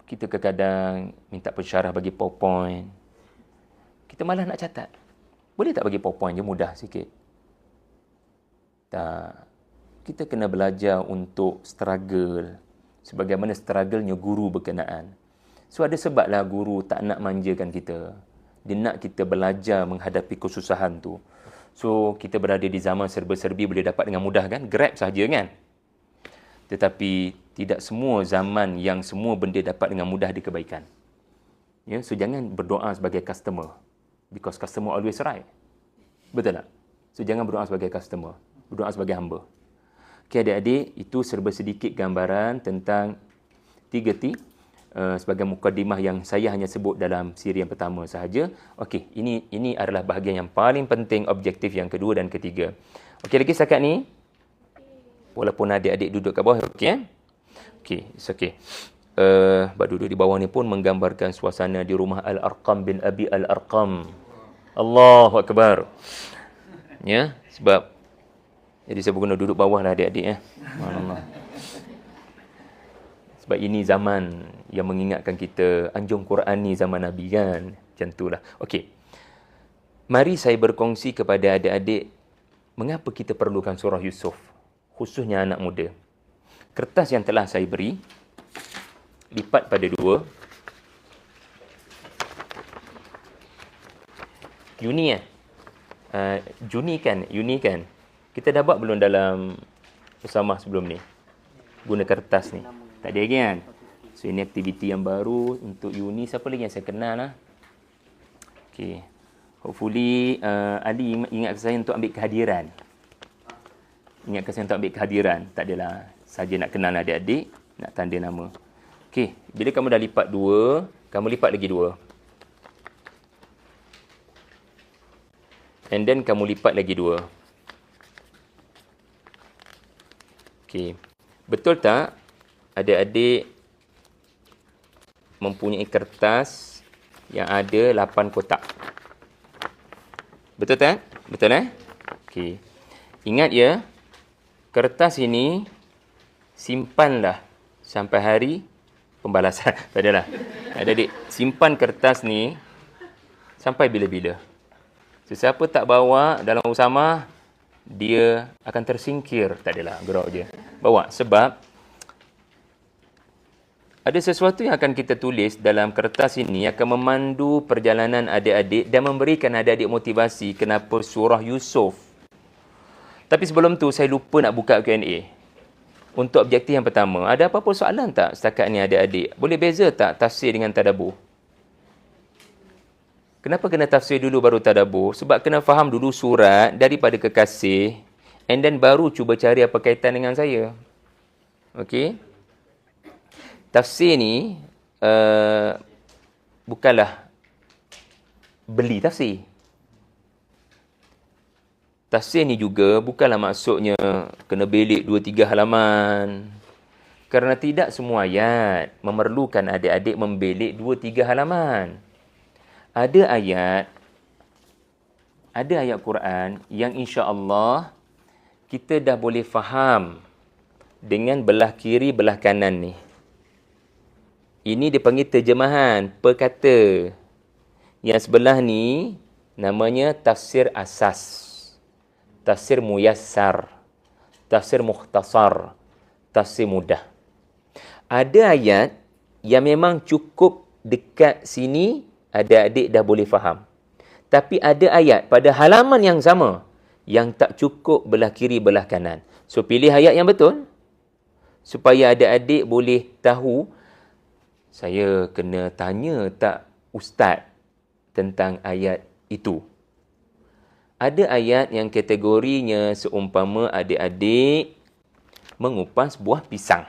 Kita kadang minta pensyarah bagi PowerPoint. Kita malah nak catat. Boleh tak bagi PowerPoint je mudah sikit? Tak. Kita kena belajar untuk struggle. Sebagaimana struggle-nya guru berkenaan. So, ada sebablah guru tak nak manjakan kita. Dia nak kita belajar menghadapi kesusahan tu. So, kita berada di zaman serba-serbi boleh dapat dengan mudah kan? Grab sahaja kan? Tetapi, tidak semua zaman yang semua benda dapat dengan mudah di kebaikan. Ya, so jangan berdoa sebagai customer. Because customer always right. Betul tak? So, jangan berdoa sebagai customer. Berdoa sebagai hamba. Okay, adik-adik, itu serba sedikit gambaran tentang 3T sebagai mukadimah yang saya hanya sebut dalam siri yang pertama sahaja. Okey, ini adalah bahagian yang paling penting, objektif yang kedua dan ketiga. Okey, lagi setakat ni. Walaupun adik-adik duduk kat bawah, okey eh? Okey, it's okay. Bak duduk di bawah ni pun menggambarkan suasana di rumah Al-Arqam bin Abi Al-Arqam. Allahu Akbar. Ya, sebab jadi saya berguna duduk bawah lah adik-adik ya. Subhanallah. Sebab ini zaman yang mengingatkan kita anjung Quran ni zaman Nabi kan. Macam itulah. Okey. Mari saya berkongsi kepada adik-adik mengapa kita perlukan surah Yusuf, khususnya anak muda. Kertas yang telah saya beri lipat pada 2. Uni kan. Kita dah buat belum dalam bersama sebelum ni? Guna kertas ni. Tak ada lagi kan? So, ini aktiviti yang baru untuk uni. Siapa lagi yang saya kenal lah? Okay. Hopefully, Ali ingatkan saya untuk ambil kehadiran. Tak adalah saja nak kenal adik-adik, nak tanda nama. Okay. Bila kamu dah lipat 2, kamu lipat lagi 2. And then kamu lipat lagi 2. Okey. Betul tak adik-adik mempunyai kertas yang ada 8 kotak? Betul tak? Betul eh? Okey. Ingat ya, kertas ini simpanlah sampai hari pembalasan. Tak adalah. Adik-adik, simpan kertas ni sampai bila-bila. Sesiapa tak bawa dalam usama, dia akan tersingkir. Tak adalah, gerak je. Bawa. Sebab ada sesuatu yang akan kita tulis dalam kertas ini akan memandu perjalanan adik-adik dan memberikan adik-adik motivasi kenapa surah Yusuf. Tapi sebelum tu, saya lupa nak buka Q&A. Untuk objektif yang pertama, ada apa-apa soalan tak setakat ni adik-adik? Boleh beza tak tafsir dengan tadabbur? Kenapa kena tafsir dulu baru tadabbur? Sebab kena faham dulu surat daripada kekasih and then baru cuba cari apa kaitan dengan saya. Okey? Tafsir ni bukanlah beli tafsir. Tafsir ni juga bukanlah maksudnya kena belik 2-3 halaman. Kerana tidak semua ayat memerlukan adik-adik membelik 2-3 halaman. Ada ayat Quran yang insya-Allah kita dah boleh faham dengan belah kiri, belah kanan ni. Ini dipanggil terjemahan perkata. Yang sebelah ni namanya tafsir asas, tafsir muyassar, tafsir mukhtasar, tafsir mudah. Ada ayat yang memang cukup dekat sini, adik-adik dah boleh faham. Tapi ada ayat pada halaman yang sama yang tak cukup belah kiri, belah kanan. So, pilih ayat yang betul supaya adik-adik boleh tahu, saya kena tanya tak ustaz tentang ayat itu. Ada ayat yang kategorinya seumpama adik-adik mengupas buah pisang.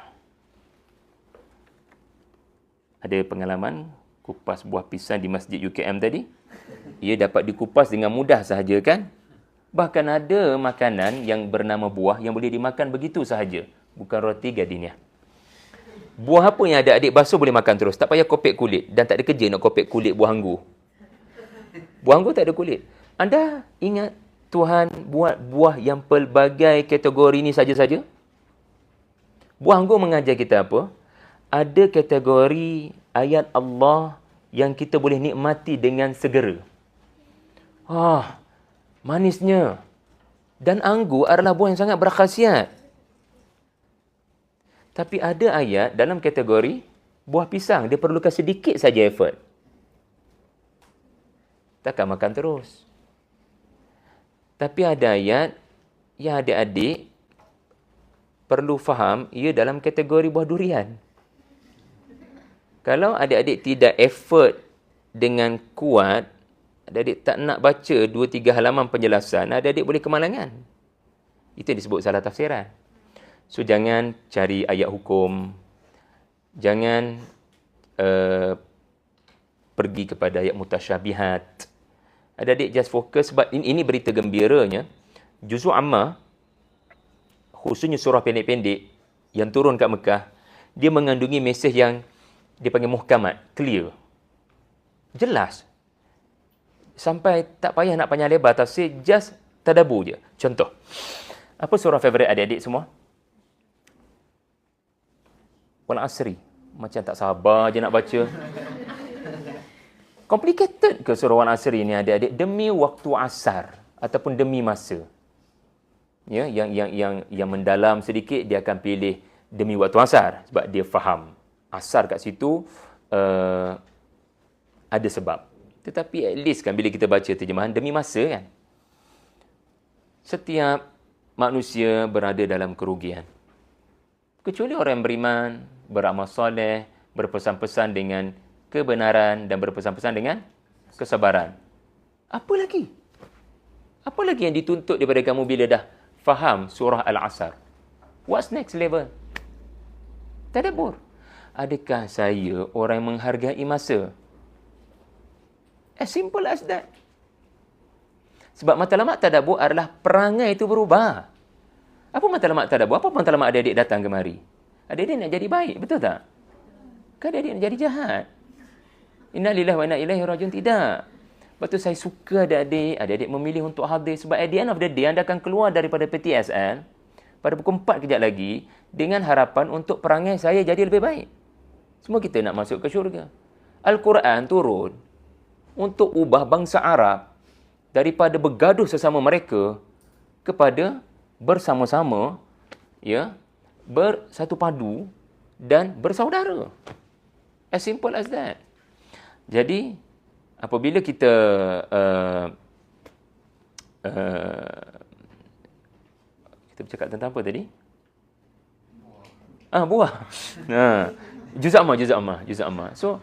Ada pengalaman kupas buah pisang di Masjid UKM tadi? Ia dapat dikupas dengan mudah sahaja kan? Bahkan ada makanan yang bernama buah yang boleh dimakan begitu sahaja. Bukan roti gardenia. Buah apa yang adik-adik basuh boleh makan terus. Tak payah kopek kulit. Dan tak ada kerja nak kopek kulit buah anggur. Buah anggur tak ada kulit. Anda ingat Tuhan buat buah yang pelbagai kategori ini saja-saja? Buah anggur mengajar kita apa? Ada kategori ayat Allah yang kita boleh nikmati dengan segera. Manisnya. Dan anggur adalah buah yang sangat berkhasiat. Tapi ada ayat dalam kategori buah pisang. Dia perlukan sedikit saja effort. Takkan makan terus. Tapi ada ayat yang adik-adik perlu faham, ia dalam kategori buah durian. Kalau adik-adik tidak effort dengan kuat, adik-adik tak nak baca 2-3 halaman penjelasan, adik-adik boleh kemalangan. Itu disebut salah tafsiran. So, jangan cari ayat hukum. Jangan pergi kepada ayat mutasyabihat. Adik-adik just fokus, sebab ini berita gembiranya. Juzuk Ammah, khususnya surah pendek-pendek yang turun kat Mekah, dia mengandungi mesej yang dipanggil muhkamat, clear. Jelas. Sampai tak payah nak panjang lebar tafsir, just tadabbur je. Contoh, apa surah favourite adik-adik semua? Wal Asri. Macam tak sabar je nak baca. Complicated ke surah Wal Asri ni adik-adik? Demi waktu asar ataupun demi masa. Ya, yang mendalam sedikit dia akan pilih demi waktu asar sebab dia faham asar kat situ ada sebab. Tetapi at least kan bila kita baca terjemahan demi masa kan. Setiap manusia berada dalam kerugian. Kecuali orang yang beriman, beramal soleh, berpesan-pesan dengan kebenaran dan berpesan-pesan dengan kesabaran. Apa lagi? Apa lagi yang dituntut daripada kamu bila dah faham surah Al-Asr? What's next level? Tadabbur. Adakah saya orang yang menghargai masa? As simple as that. Sebab matlamat tadabbur adalah perangai itu berubah. Apa matlamat tadabbur? Apa matlamat adik-adik datang kemari? Adik-adik nak jadi baik, betul tak? Kan adik-adik nak jadi jahat? Inna lillahi wa inna ilaihi rajiun. Tidak. Lepas tu saya suka adik-adik memilih untuk hadir. Sebab at the end of the day, anda akan keluar daripada PTSL pada pukul 4 kejap lagi dengan harapan untuk perangai saya jadi lebih baik. Semua kita nak masuk ke syurga. Al-Quran turun untuk ubah bangsa Arab daripada bergaduh sesama mereka kepada bersama-sama, ya, bersatu padu dan bersaudara. As simple as that. Jadi, apabila kita kita bercakap tentang apa tadi? Buah. Juz Ammah. So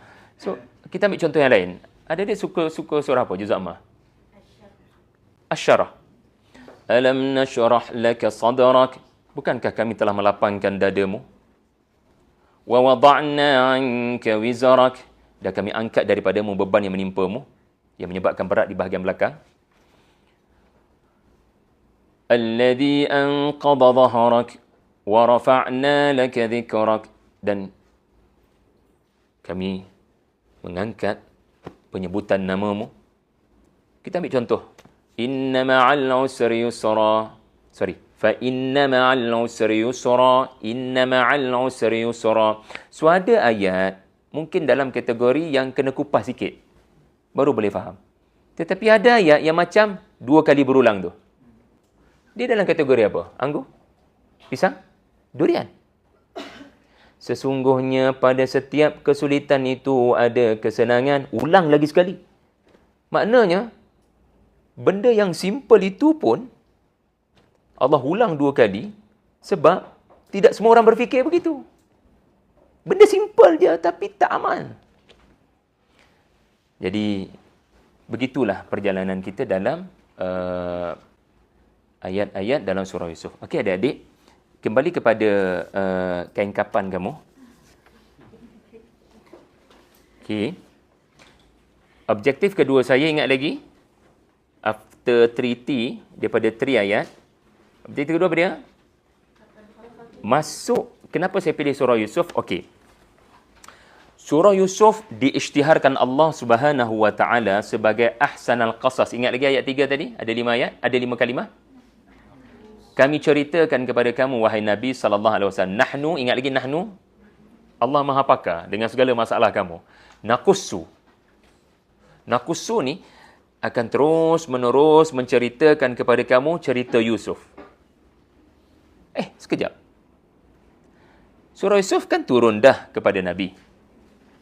kita ambil contoh yang lain. Ada suka surah apa? Juz Ammah. Asy-Syarah. Alam nashrah laka sadrak. Bukankah kami telah melapangkan dadamu? Wa wada'na 'anka wizrak. Dan kami angkat daripadamu beban yang menimpamu, yang menyebabkan berat di bahagian belakang. Alladhi anqadha dhahrak wa rafa'na laka dhikrak. Dan kami mengangkat penyebutan namamu. Kita ambil contoh. Inna ma'al usri yusra. Fa inna ma'al usri yusra. Inna ma'al usri yusra. So ada ayat mungkin dalam kategori yang kena kupas sikit, baru boleh faham. Tetapi ada ayat yang macam 2 kali berulang tu. Dia dalam kategori apa? Anggur? Pisang? Durian? Sesungguhnya pada setiap kesulitan itu ada kesenangan. Ulang lagi sekali. Maknanya, benda yang simple itu pun Allah ulang 2 kali sebab tidak semua orang berfikir begitu. Benda simple je tapi tak amal. Jadi, begitulah perjalanan kita dalam ayat-ayat dalam surah Yusuf. Okey adik-adik, kembali kepada kain kapan kamu. Okey. Objektif kedua saya, ingat lagi? After 3T, daripada 3 ayat. Objektif kedua apa dia? Masuk. Kenapa saya pilih surah Yusuf? Okey. Surah Yusuf diisytiharkan Allah Subhanahu wa taala sebagai ahsanal qasas. Ingat lagi ayat 3 tadi? Ada 5 ayat, ada 5 kalimah. Kami ceritakan kepada kamu wahai Nabi sallallahu alaihi wasallam. Nahnu, ingat lagi nahnu? Allah Maha Pakar dengan segala masalah kamu. Naqussu. Naqussu ni akan terus menerus menceritakan kepada kamu cerita Yusuf. Sekejap. Surah Yusuf kan turun dah kepada Nabi.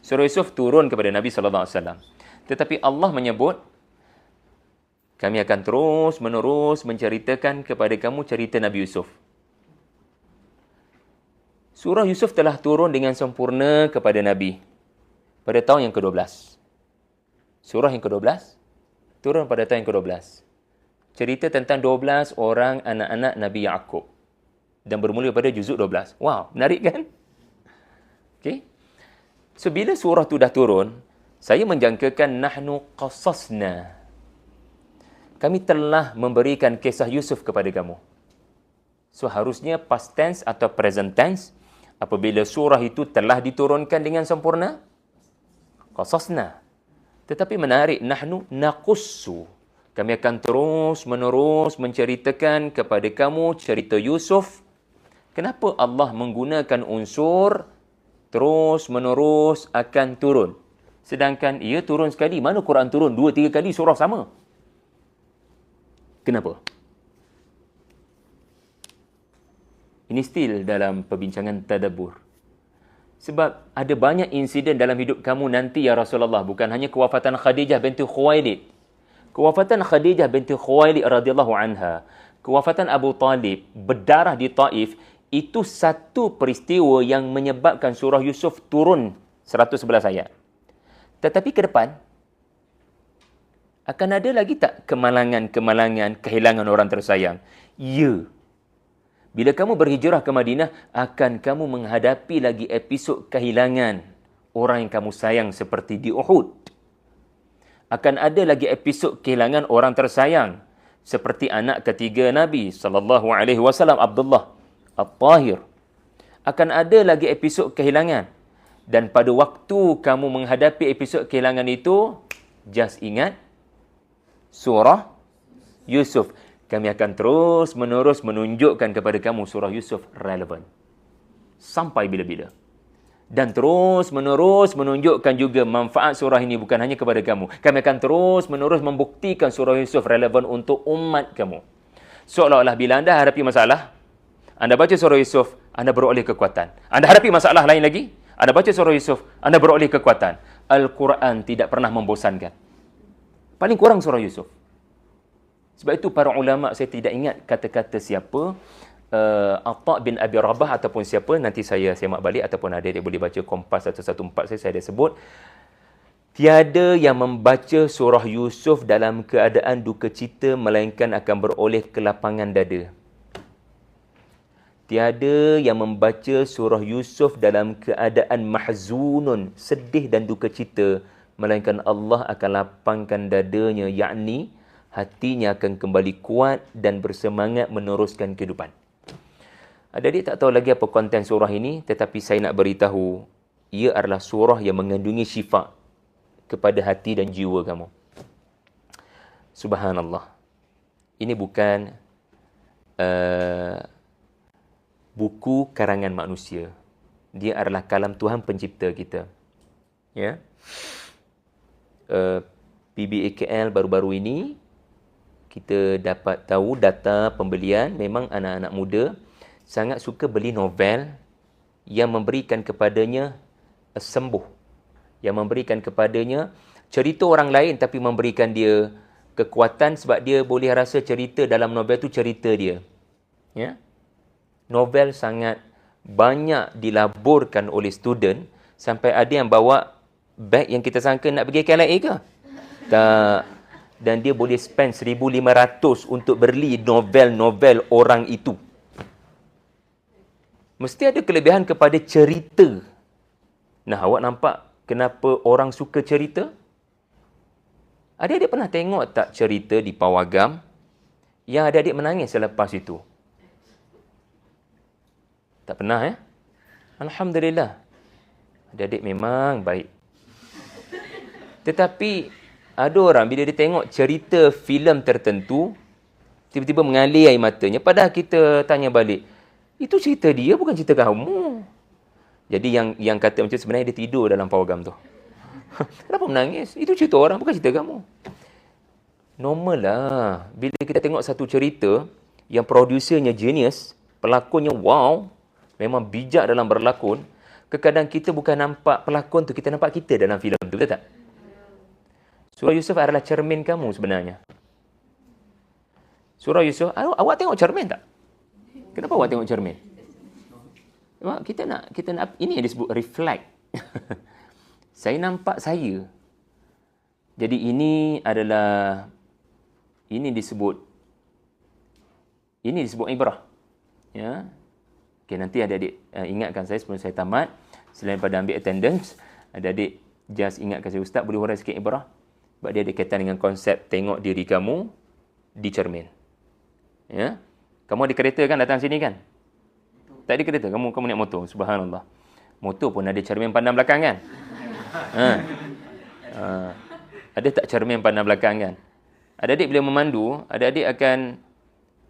Surah Yusuf turun kepada Nabi sallallahu alaihi wasallam. Tetapi Allah menyebut, kami akan terus menerus menceritakan kepada kamu cerita Nabi Yusuf. Surah Yusuf telah turun dengan sempurna kepada Nabi pada tahun yang ke-12. Surah yang ke-12 turun pada tahun ke-12. Cerita tentang 12 orang anak-anak Nabi Yaqub. Dan bermula pada juzuk 12. Wow, menarik kan? Okay. So, bila surah tu dah turun, saya menjangkakan nahnu qasasna. Kami telah memberikan kisah Yusuf kepada kamu. So, harusnya past tense atau present tense, apabila surah itu telah diturunkan dengan sempurna, qasasna. Tetapi menarik, nahnu naqussu. Kami akan terus-menerus menceritakan kepada kamu cerita Yusuf. Kenapa Allah menggunakan unsur terus-menerus akan turun? Sedangkan ia turun sekali. Mana Quran turun 2-3 kali surah sama? Kenapa? Ini still dalam perbincangan tadabbur. Sebab ada banyak insiden dalam hidup kamu nanti ya Rasulullah. Bukan hanya kewafatan Khadijah binti Khuwailid. Kewafatan Khadijah binti Khuwailid radhiyallahu anha, kewafatan Abu Talib, berdarah di Taif, itu satu peristiwa yang menyebabkan surah Yusuf turun 111 ayat. Tetapi ke depan, akan ada lagi tak kemalangan-kemalangan, kehilangan orang tersayang? Ya. Bila kamu berhijrah ke Madinah, akan kamu menghadapi lagi episod kehilangan orang yang kamu sayang seperti di Uhud. Akan ada lagi episod kehilangan orang tersayang seperti anak ketiga Nabi sallallahu alaihi wasallam, Abdullah At-Tahir. Akan ada lagi episod kehilangan. Dan pada waktu kamu menghadapi episod kehilangan itu, just ingat surah Yusuf. Kami akan terus-menerus menunjukkan kepada kamu surah Yusuf relevan. Sampai bila-bila. Dan terus-menerus menunjukkan juga manfaat surah ini bukan hanya kepada kamu. Kami akan terus-menerus membuktikan surah Yusuf relevan untuk umat kamu. Seolah-olah bila anda hadapi masalah, anda baca surah Yusuf, anda beroleh kekuatan. Anda hadapi masalah lain lagi, anda baca surah Yusuf, anda beroleh kekuatan. Al-Quran tidak pernah membosankan. Paling kurang surah Yusuf. Sebab itu para ulama, saya tidak ingat kata-kata siapa, Atta' bin Abi Rabah ataupun siapa, nanti saya semak balik ataupun adik-adik boleh baca Kompas 114 saya ada sebut. Tiada yang membaca surah Yusuf dalam keadaan duka cita melainkan akan beroleh kelapangan dada. Tiada yang membaca surah Yusuf dalam keadaan mahzunun, sedih dan duka cita, melainkan Allah akan lapangkan dadanya, yakni hatinya akan kembali kuat dan bersemangat meneruskan kehidupan. Adik-adik tak tahu lagi apa konten surah ini, tetapi saya nak beritahu, ia adalah surah yang mengandungi syifa kepada hati dan jiwa kamu. Subhanallah. Ini bukan buku karangan manusia. Dia adalah kalam Tuhan pencipta kita. Ya. PBAKL baru-baru ini, kita dapat tahu data pembelian, memang anak-anak muda sangat suka beli novel yang memberikan kepadanya sembuh. Yang memberikan kepadanya cerita orang lain tapi memberikan dia kekuatan sebab dia boleh rasa cerita dalam novel tu cerita dia. Ya? Novel sangat banyak dilaburkan oleh student sampai ada yang bawa beg yang kita sangka nak pergi KLIA ke? Tak. Dan dia boleh spend 1,500 untuk beli novel-novel orang itu. Mesti ada kelebihan kepada cerita. Nah, awak nampak kenapa orang suka cerita? Adik-adik pernah tengok tak cerita di Pawagam yang adik-adik menangis selepas itu? Tak pernah, ya? Alhamdulillah. Adik-adik memang baik. Tetapi ada orang bila dia tengok cerita filem tertentu, tiba-tiba mengalir air matanya. Padahal kita tanya balik, itu cerita dia, bukan cerita kamu. Jadi yang kata macam sebenarnya dia tidur dalam Pawagam tu. Kenapa menangis? Itu cerita orang, bukan cerita kamu. Normal lah. Bila kita tengok satu cerita yang produsernya genius, pelakonnya wow, memang bijak dalam berlakon, kadang-kadang kita bukan nampak pelakon tu, kita nampak kita dalam filem tu, betul tak? Surah Yusuf adalah cermin kamu sebenarnya. Surah Yusuf, awak tengok cermin tak? Kenapa awak tengok cermin? Kita nak ini yang disebut reflect. Saya nampak saya. Jadi ini adalah Ini disebut ibrah. Ya. Okey, nanti adik-adik ingatkan saya sebelum saya tamat. Selain pada ambil attendance, adik-adik just ingatkan saya, Ustaz boleh huraikan sikit ibrah? Sebab dia ada kaitan dengan konsep tengok diri kamu di cermin. Ya. Kamu ada kereta kan datang sini kan? Tak ada kereta, kamu naik motor. Subhanallah. Motor pun ada cermin pandang belakang kan? Ada tak cermin pandang belakang kan? Adik-adik bila memandu, adik-adik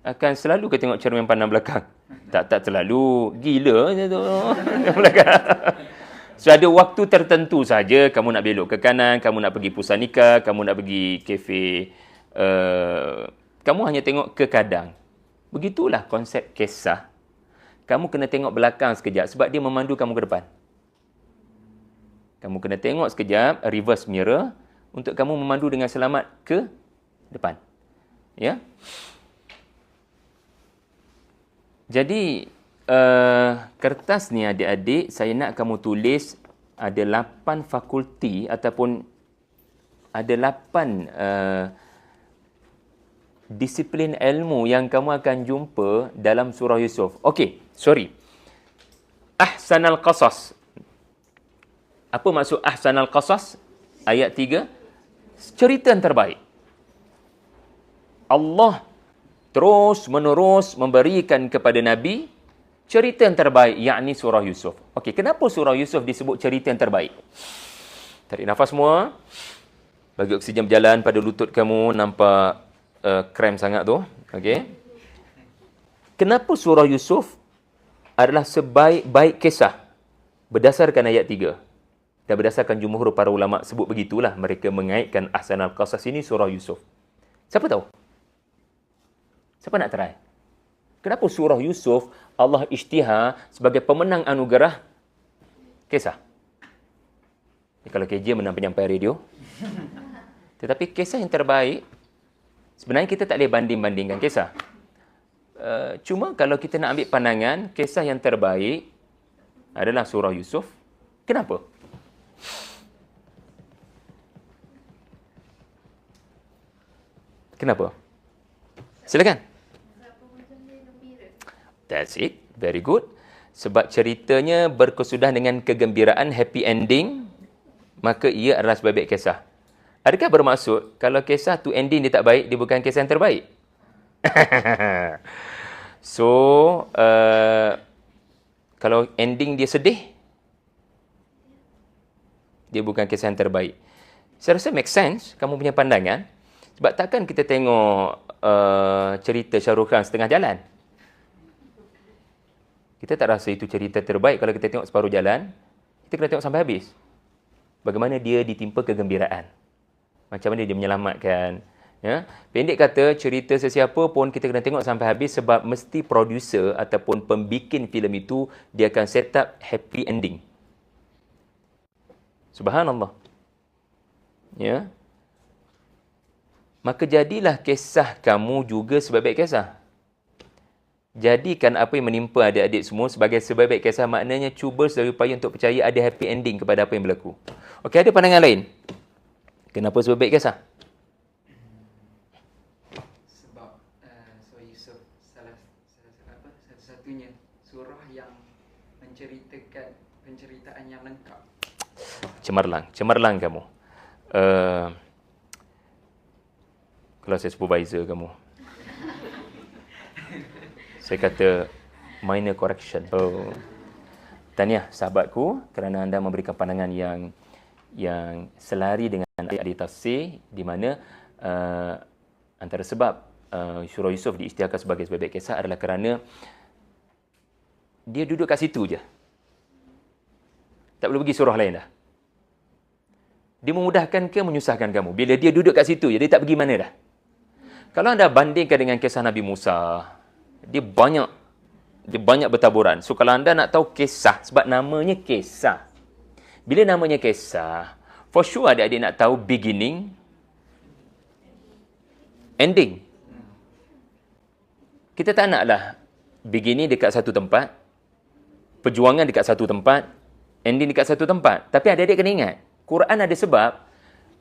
akan selalu ke tengok cermin pandang belakang? Tak selalu. Gila je tu. Belakang. So ada waktu tertentu saja kamu nak belok ke kanan, kamu nak pergi Pusanika, kamu nak pergi kafe, kamu hanya tengok ke kadang. Begitulah konsep kisah. Kamu kena tengok belakang sekejap sebab dia memandu kamu ke depan. Kamu kena tengok sekejap reverse mirror untuk kamu memandu dengan selamat ke depan. Ya. Jadi kertas ni adik-adik, saya nak kamu tulis ada 8 fakulti ataupun ada 8 disiplin ilmu yang kamu akan jumpa dalam surah Yusuf. Okey, sorry. Ahsanal qasas. Apa maksud ahsanal qasas? Ayat 3. Cerita yang terbaik. Allah terus menerus memberikan kepada Nabi cerita yang terbaik, yakni surah Yusuf. Okey, kenapa surah Yusuf disebut cerita yang terbaik? Tarik nafas semua. Bagi oksigen berjalan pada lutut kamu, nampak krem sangat tu. Okey. Kenapa surah Yusuf adalah sebaik-baik kisah? Berdasarkan ayat 3. Dan berdasarkan jumhur para ulama sebut begitulah, mereka mengaitkan ahsanal qasas ini surah Yusuf. Siapa tahu? Siapa nak try? Kenapa surah Yusuf Allah isytihar sebagai pemenang anugerah kisah? Kalau KJ menang penyampai radio. Tetapi kisah yang terbaik, sebenarnya kita tak boleh banding-bandingkan kisah. Cuma kalau kita nak ambil pandangan, kisah yang terbaik adalah surah Yusuf. Kenapa? Kenapa? Silakan. That's it. Very good. Sebab ceritanya berkesudahan dengan kegembiraan, happy ending, maka ia adalah sebaik-baik kisah. Adakah bermaksud kalau kisah tu ending dia tak baik, dia bukan kisah yang terbaik? So, kalau ending dia sedih, dia bukan kisah yang terbaik. Saya rasa make sense kamu punya pandangan. Sebab takkan kita tengok cerita Shah Rukh Khan setengah jalan. Kita tak rasa itu cerita terbaik kalau kita tengok separuh jalan. Kita kena tengok sampai habis. Bagaimana dia ditimpa kegembiraan. Macam mana dia menyelamatkan. Ya? Pendek kata, cerita sesiapa pun kita kena tengok sampai habis sebab mesti producer ataupun pembikin filem itu, dia akan set up happy ending. Subhanallah. Ya. Maka jadilah kisah kamu juga sebaik-baik kisah. Jadikan apa yang menimpa adik-adik semua sebagai sebaik-baik kisah, maknanya cuba sedaya upaya untuk percaya ada happy ending kepada apa yang berlaku. Okey, ada pandangan lain? Kenapa sebaik-baik kisah? Sebab surah Yusuf satu-satunya surah yang menceritakan penceritaan yang lengkap. Cemerlang kamu. Kalau saya supervisor kamu, saya kata minor correction. Tahniah sahabatku kerana anda memberikan pandangan yang selari dengan ayat tafsir, di mana antara sebab surah Yusuf diisytiharkan sebagai sebaik-baik kisah adalah kerana dia duduk kat situ je. Tak boleh pergi surah lain dah. Dia memudahkan ke menyusahkan kamu? Bila dia duduk kat situ je, dia tak pergi mana dah. Kalau anda bandingkan dengan kisah Nabi Musa, dia banyak bertaburan. So kalau anda nak tahu kisah, sebab namanya kisah. Bila namanya kisah, for sure adik-adik nak tahu beginning, ending. Kita tak naklah beginning dekat satu tempat, perjuangan dekat satu tempat, ending dekat satu tempat. Tapi adik-adik kena ingat, Quran ada sebab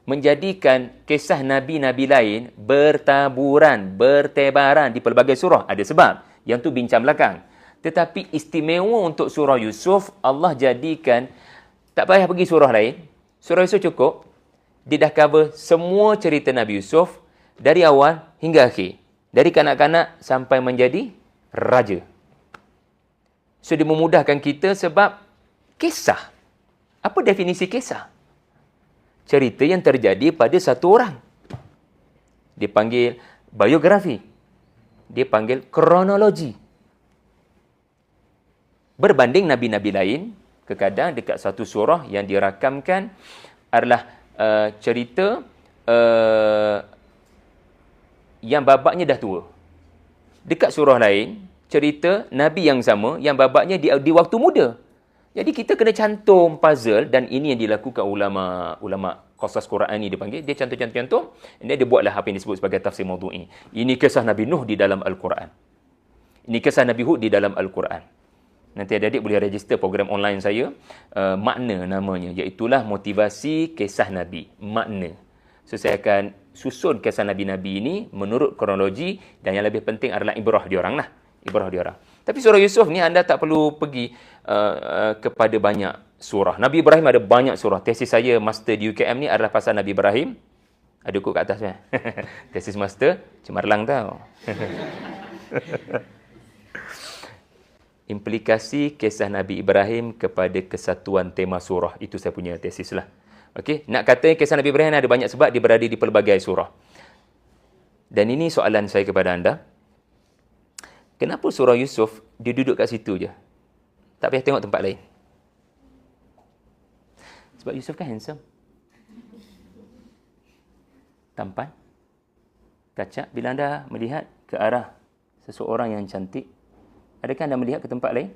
menjadikan kisah nabi-nabi lain bertaburan, bertebaran di pelbagai surah. Ada sebab. Yang tu bincang belakang. Tetapi istimewa untuk surah Yusuf, Allah jadikan tak payah pergi surah lain. Surah Yusuf cukup. Dia dah cover semua cerita Nabi Yusuf dari awal hingga akhir. Dari kanak-kanak sampai menjadi raja. So, dia memudahkan kita sebab kisah. Apa definisi kisah? Cerita yang terjadi pada satu orang. Dia panggil biografi. Dia panggil kronologi. Berbanding nabi-nabi lain, kadang-kadang dekat satu surah yang dirakamkan adalah cerita yang babaknya dah tua. Dekat surah lain, cerita nabi yang sama yang babaknya di waktu muda. Jadi kita kena cantum puzzle, dan ini yang dilakukan ulama qasas Quran ni dipanggil. Dia cantum. Dia buatlah apa yang disebut sebagai tafsir maudhu'i. Ini kisah Nabi Nuh di dalam Al-Quran. Ini kisah Nabi Hud di dalam Al-Quran. Nanti adik-adik boleh register program online saya. Makna namanya. Iaitulah motivasi kisah Nabi. Makna. So, saya akan susun kisah Nabi-Nabi ini menurut kronologi, dan yang lebih penting adalah ibrah diorang lah. Ibrah diorang. Tapi surah Yusuf ni anda tak perlu pergi kepada banyak surah. Nabi Ibrahim ada banyak surah. Tesis saya master di UKM ni adalah pasal Nabi Ibrahim. Ada kod kat atas kan? Tesis master cemerlang tau. Implikasi kisah Nabi Ibrahim kepada kesatuan tema surah. Itu saya punya tesis lah. Okey, nak kata kisah Nabi Ibrahim ada banyak sebab dia berada di pelbagai surah. Dan ini soalan saya kepada anda. Kenapa surah Yusuf dia duduk kat situ je? Tak payah tengok tempat lain. Sebab Yusuf kan handsome. Tampan. Kacak. Bila anda melihat ke arah seseorang yang cantik, adakah anda melihat ke tempat lain?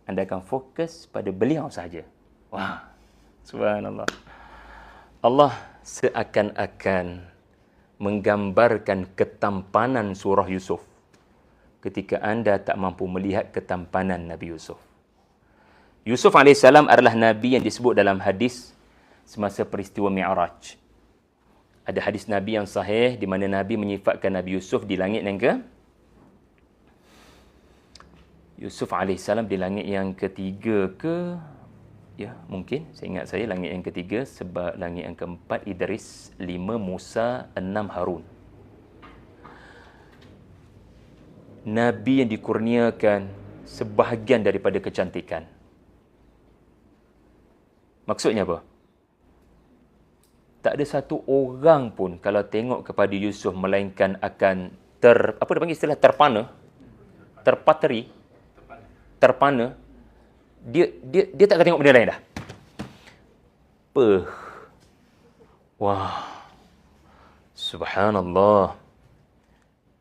Anda akan fokus pada beliau sahaja. Wah, subhanallah. Allah seakan-akan menggambarkan ketampanan surah Yusuf ketika anda tak mampu melihat ketampanan Nabi Yusuf. Yusuf AS adalah Nabi yang disebut dalam hadis semasa peristiwa Mi'raj. Ada hadis Nabi yang sahih di mana Nabi menyifatkan Nabi Yusuf di langit yang ke? Yusuf AS di langit yang ketiga ke? Ya, mungkin. Saya ingat saya langit yang ketiga, sebab langit yang keempat Idris, 5 Musa, 6 Harun. Nabi yang dikurniakan sebahagian daripada kecantikan. Maksudnya apa? Tak ada satu orang pun kalau tengok kepada Yusuf melainkan akan apa dia panggil istilah terpana, terpateri, terpana. Dia tak akan tengok benda lain dah. Wah. Subhanallah.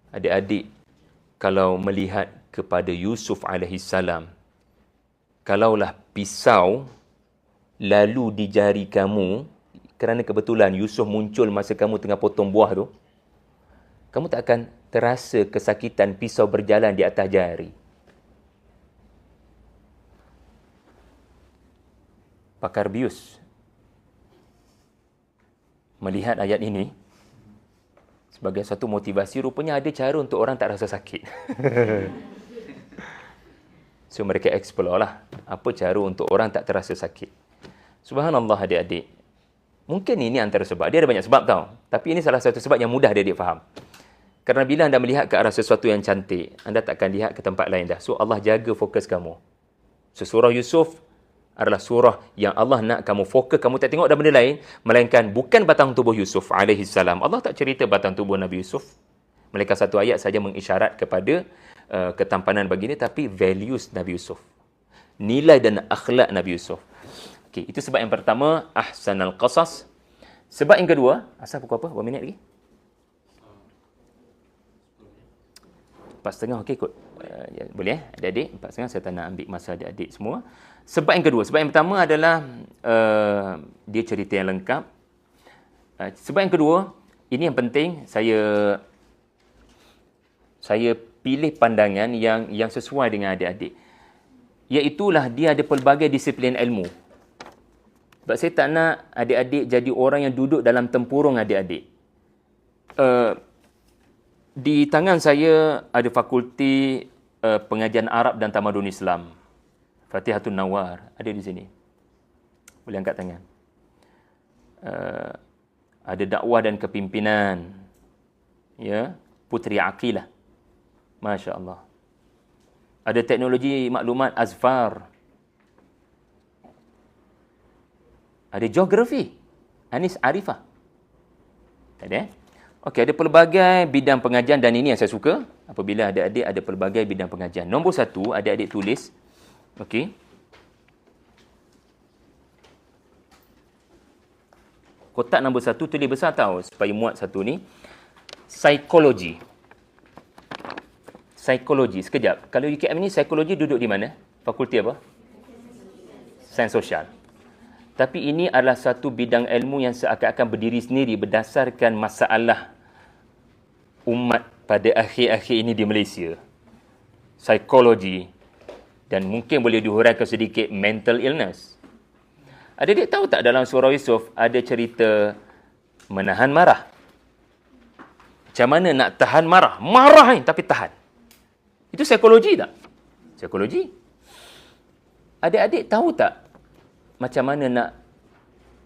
Adik-adik, kalau melihat kepada Yusuf alaihissalam, kalaulah pisau lalu di jari kamu, kerana kebetulan Yusuf muncul masa kamu tengah potong buah tu, kamu tak akan terasa kesakitan pisau berjalan di atas jari. Pakar bius melihat ayat ini sebagai satu motivasi, rupanya ada cara untuk orang tak rasa sakit. So mereka explore lah apa cara untuk orang tak terasa sakit. Subhanallah adik-adik. Mungkin ini antara sebab. Dia ada banyak sebab tau. Tapi ini salah satu sebab yang mudah adik-adik faham. Kerana bila anda melihat ke arah sesuatu yang cantik, anda tak akan lihat ke tempat lain dah. So Allah jaga fokus kamu. So surah Yusuf adalah surah yang Allah nak kamu fokus, kamu tak tengok dah benda lain, melainkan bukan batang tubuh Yusuf alaihissalam. Allah tak cerita batang tubuh Nabi Yusuf. Melainkan satu ayat saja mengisyarat kepada ketampanan baginda, tapi values Nabi Yusuf. Nilai dan akhlak Nabi Yusuf. Okay, itu sebab yang pertama, ahsanal qasas. Sebab yang kedua, asal pukul apa? Berapa minit lagi? 4.30, okey kot. Boleh adik-adik? 4.30 saya tak nak ambil masa adik-adik semua. Sebab yang kedua, sebab yang pertama adalah dia cerita yang lengkap. Sebab yang kedua, ini yang penting, saya pilih pandangan yang sesuai dengan adik-adik. Iaitulah dia ada pelbagai disiplin ilmu. Sebab saya tak nak adik-adik jadi orang yang duduk dalam tempurung adik-adik. Di tangan saya ada fakulti pengajian Arab dan Tamadun Islam. Fatihatun Nawar ada di sini. Boleh angkat tangan. Ada dakwah dan kepimpinan. Ya, Puteri Aqilah. Masya Allah. Ada teknologi maklumat Azfar. Ada geografi. Anis Arifah. Ada. Okey, ada pelbagai bidang pengajian dan ini yang saya suka. Apabila adik-adik ada pelbagai bidang pengajian. Nombor 1, adik-adik tulis. Okey. Kotak nombor 1 tulis besar tahu supaya muat satu ni. Psikologi. Psikologi. Sekejap. Kalau UKM ni psikologi duduk di mana? Fakulti apa? Sains sosial. Tapi ini adalah satu bidang ilmu yang seakan-akan berdiri sendiri berdasarkan masalah umat pada akhir-akhir ini di Malaysia. Psikologi. Dan mungkin boleh dihuraikan sedikit mental illness. Adik-adik tahu tak dalam surah Yusuf ada cerita menahan marah? Macam mana nak tahan marah? Marah ni tapi tahan. Itu psikologi tak? Psikologi. Adik-adik tahu tak macam mana nak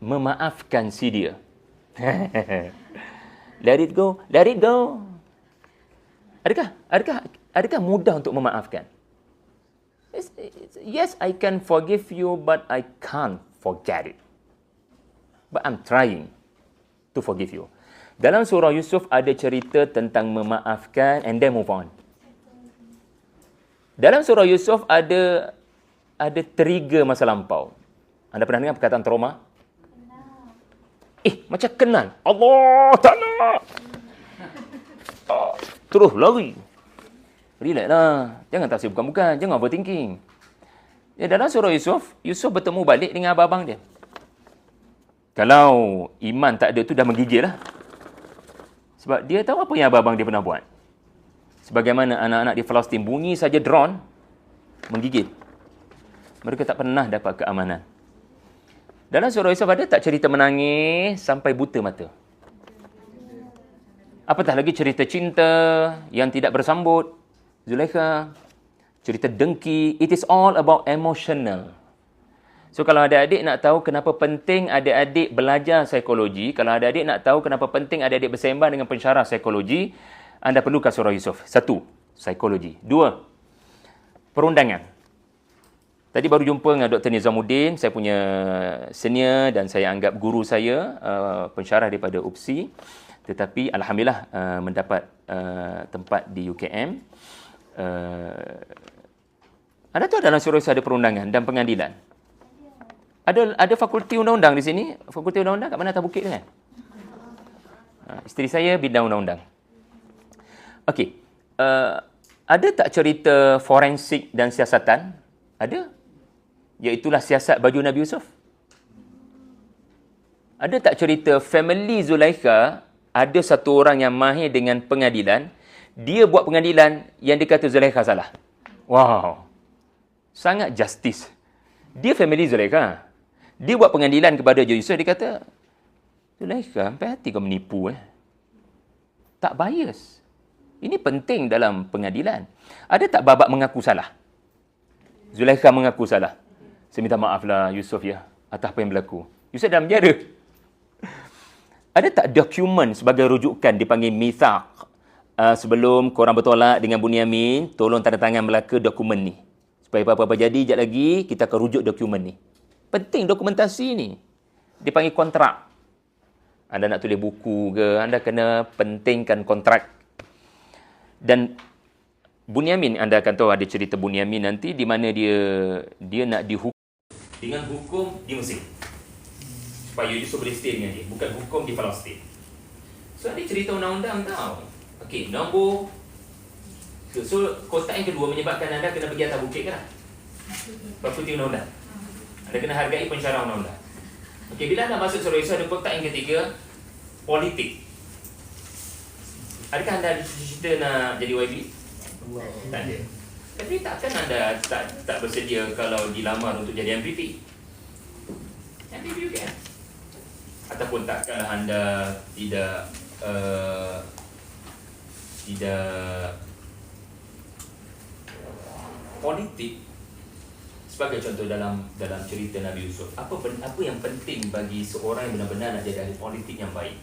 memaafkan si dia? Let it go, let it go. Adakah mudah untuk memaafkan? Yes, I can forgive you, but I can't forget it. But I'm trying to forgive you. Dalam surah Yusuf ada cerita tentang memaafkan and then move on. Dalam surah Yusuf ada trigger masa lampau. Anda pernah dengar perkataan trauma? Macam kenal. Allah tak nak. Terus lari. Relax lah. Jangan tak bukan-bukan. Jangan overthinking. Dalam surah Yusuf, Yusuf bertemu balik dengan abang-abang dia. Kalau iman tak ada tu dah menggigil lah. Sebab dia tahu apa yang abang-abang dia pernah buat. Sebagaimana anak-anak di Palestin bunyi saja drone, menggigil. Mereka tak pernah dapat keamanan. Dalam surah Yusuf ada tak cerita menangis sampai buta mata? Apatah lagi cerita cinta yang tidak bersambut, Zulaikha. Cerita dengki. It is all about emotional. So kalau adik-adik nak tahu kenapa penting adik-adik belajar psikologi, kalau adik-adik nak tahu kenapa penting adik-adik bersembang dengan pensyarah psikologi, anda perlukan surah Yusuf. 1, psikologi. 2, perundangan. Tadi baru jumpa dengan Dr. Nizamuddin, saya punya senior dan saya anggap guru saya, pensyarah daripada UPSI. Tetapi Alhamdulillah mendapat tempat di UKM. Anda tahu dalam surah Yusuf ada perundangan dan pengadilan. Ada fakulti undang-undang di sini. Fakulti undang-undang kat mana atas bukit tu kan? Isteri saya bidang undang-undang. Okey. Ada tak cerita forensik dan siasatan? Ada. Iaitulah siasat baju Nabi Yusuf. Ada tak cerita family Zulaikha, ada satu orang yang mahir dengan pengadilan, dia buat pengadilan yang dia kata Zulaikha salah. Wow. Sangat justice. Dia family Zulaikha. Dia buat pengadilan kepada Yusuf, dia kata, Zulaikha, sampai hati kau menipu. Tak bias. Ini penting dalam pengadilan. Ada tak babak mengaku salah? Zulaikha mengaku salah. Saya minta maaflah Yusuf ya, atas apa yang berlaku. Yusuf dalam penjara. Ada tak dokumen sebagai rujukan dipanggil mithaq? Sebelum korang bertolak dengan Bunyamin, tolong tanda tangan Melaka dokumen ni. Supaya apa-apa jadi, sekejap lagi kita akan rujuk dokumen ni. Penting dokumentasi ni. Dipanggil kontrak. Anda nak tulis buku ke, anda kena pentingkan kontrak. Dan Bunyamin, anda akan tahu ada cerita Bunyamin nanti di mana dia nak dihukum dengan hukum di Mesir. Supaya Yusuf boleh stay dengan dia. Bukan hukum di Palestin. So, ada cerita undang-undang tau. Okey, nombor. So, kotak yang kedua menyebabkan anda kena pergi atas bukit kan? Fakulti undang-undang. Anda kena hargai pensyarah undang-undang. Okey, bila anda masuk surah Yusuf, ada kotak yang ketiga, politik. Adakah anda ada cita-cita nak jadi YB? Tak ada. Tapi takkan anda tak bersedia kalau dilamar untuk jadi MPP? And maybe you can. Ataupun takkanlah anda tidak politik. Sebagai contoh dalam cerita Nabi Yusuf, apa yang penting bagi seorang yang benar-benar nak jadi ahli politik yang baik?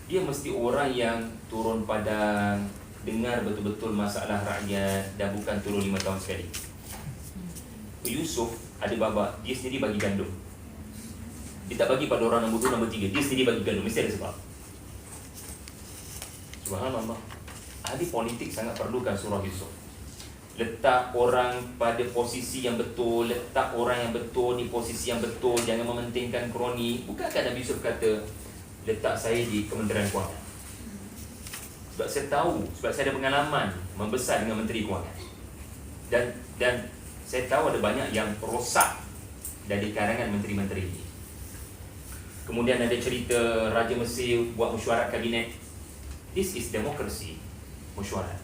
Dia mesti orang yang turun padang, dengar betul-betul masalah rakyat dan bukan turun 5 tahun sekali. Yusuf ada babak, dia sendiri bagi gandum. Dia tak bagi pada orang nombor 2, nombor 3, dia sendiri bagi gandum, mesti ada sebab. Subhanallah. Ahli politik sangat perlukan surah Yusuf. Letak orang pada posisi yang betul, letak orang yang betul di posisi yang betul, jangan mementingkan kroni. Bukankah Nabi Yusuf kata, letak saya di Kementerian Kewangan? Sebab saya tahu, sebab saya ada pengalaman membesar dengan Menteri Kewangan. Dan saya tahu ada banyak yang rosak dari karangan menteri-menteri ini. Kemudian ada cerita Raja Mesir buat mesyuarat kabinet. This is democracy, mesyuarat.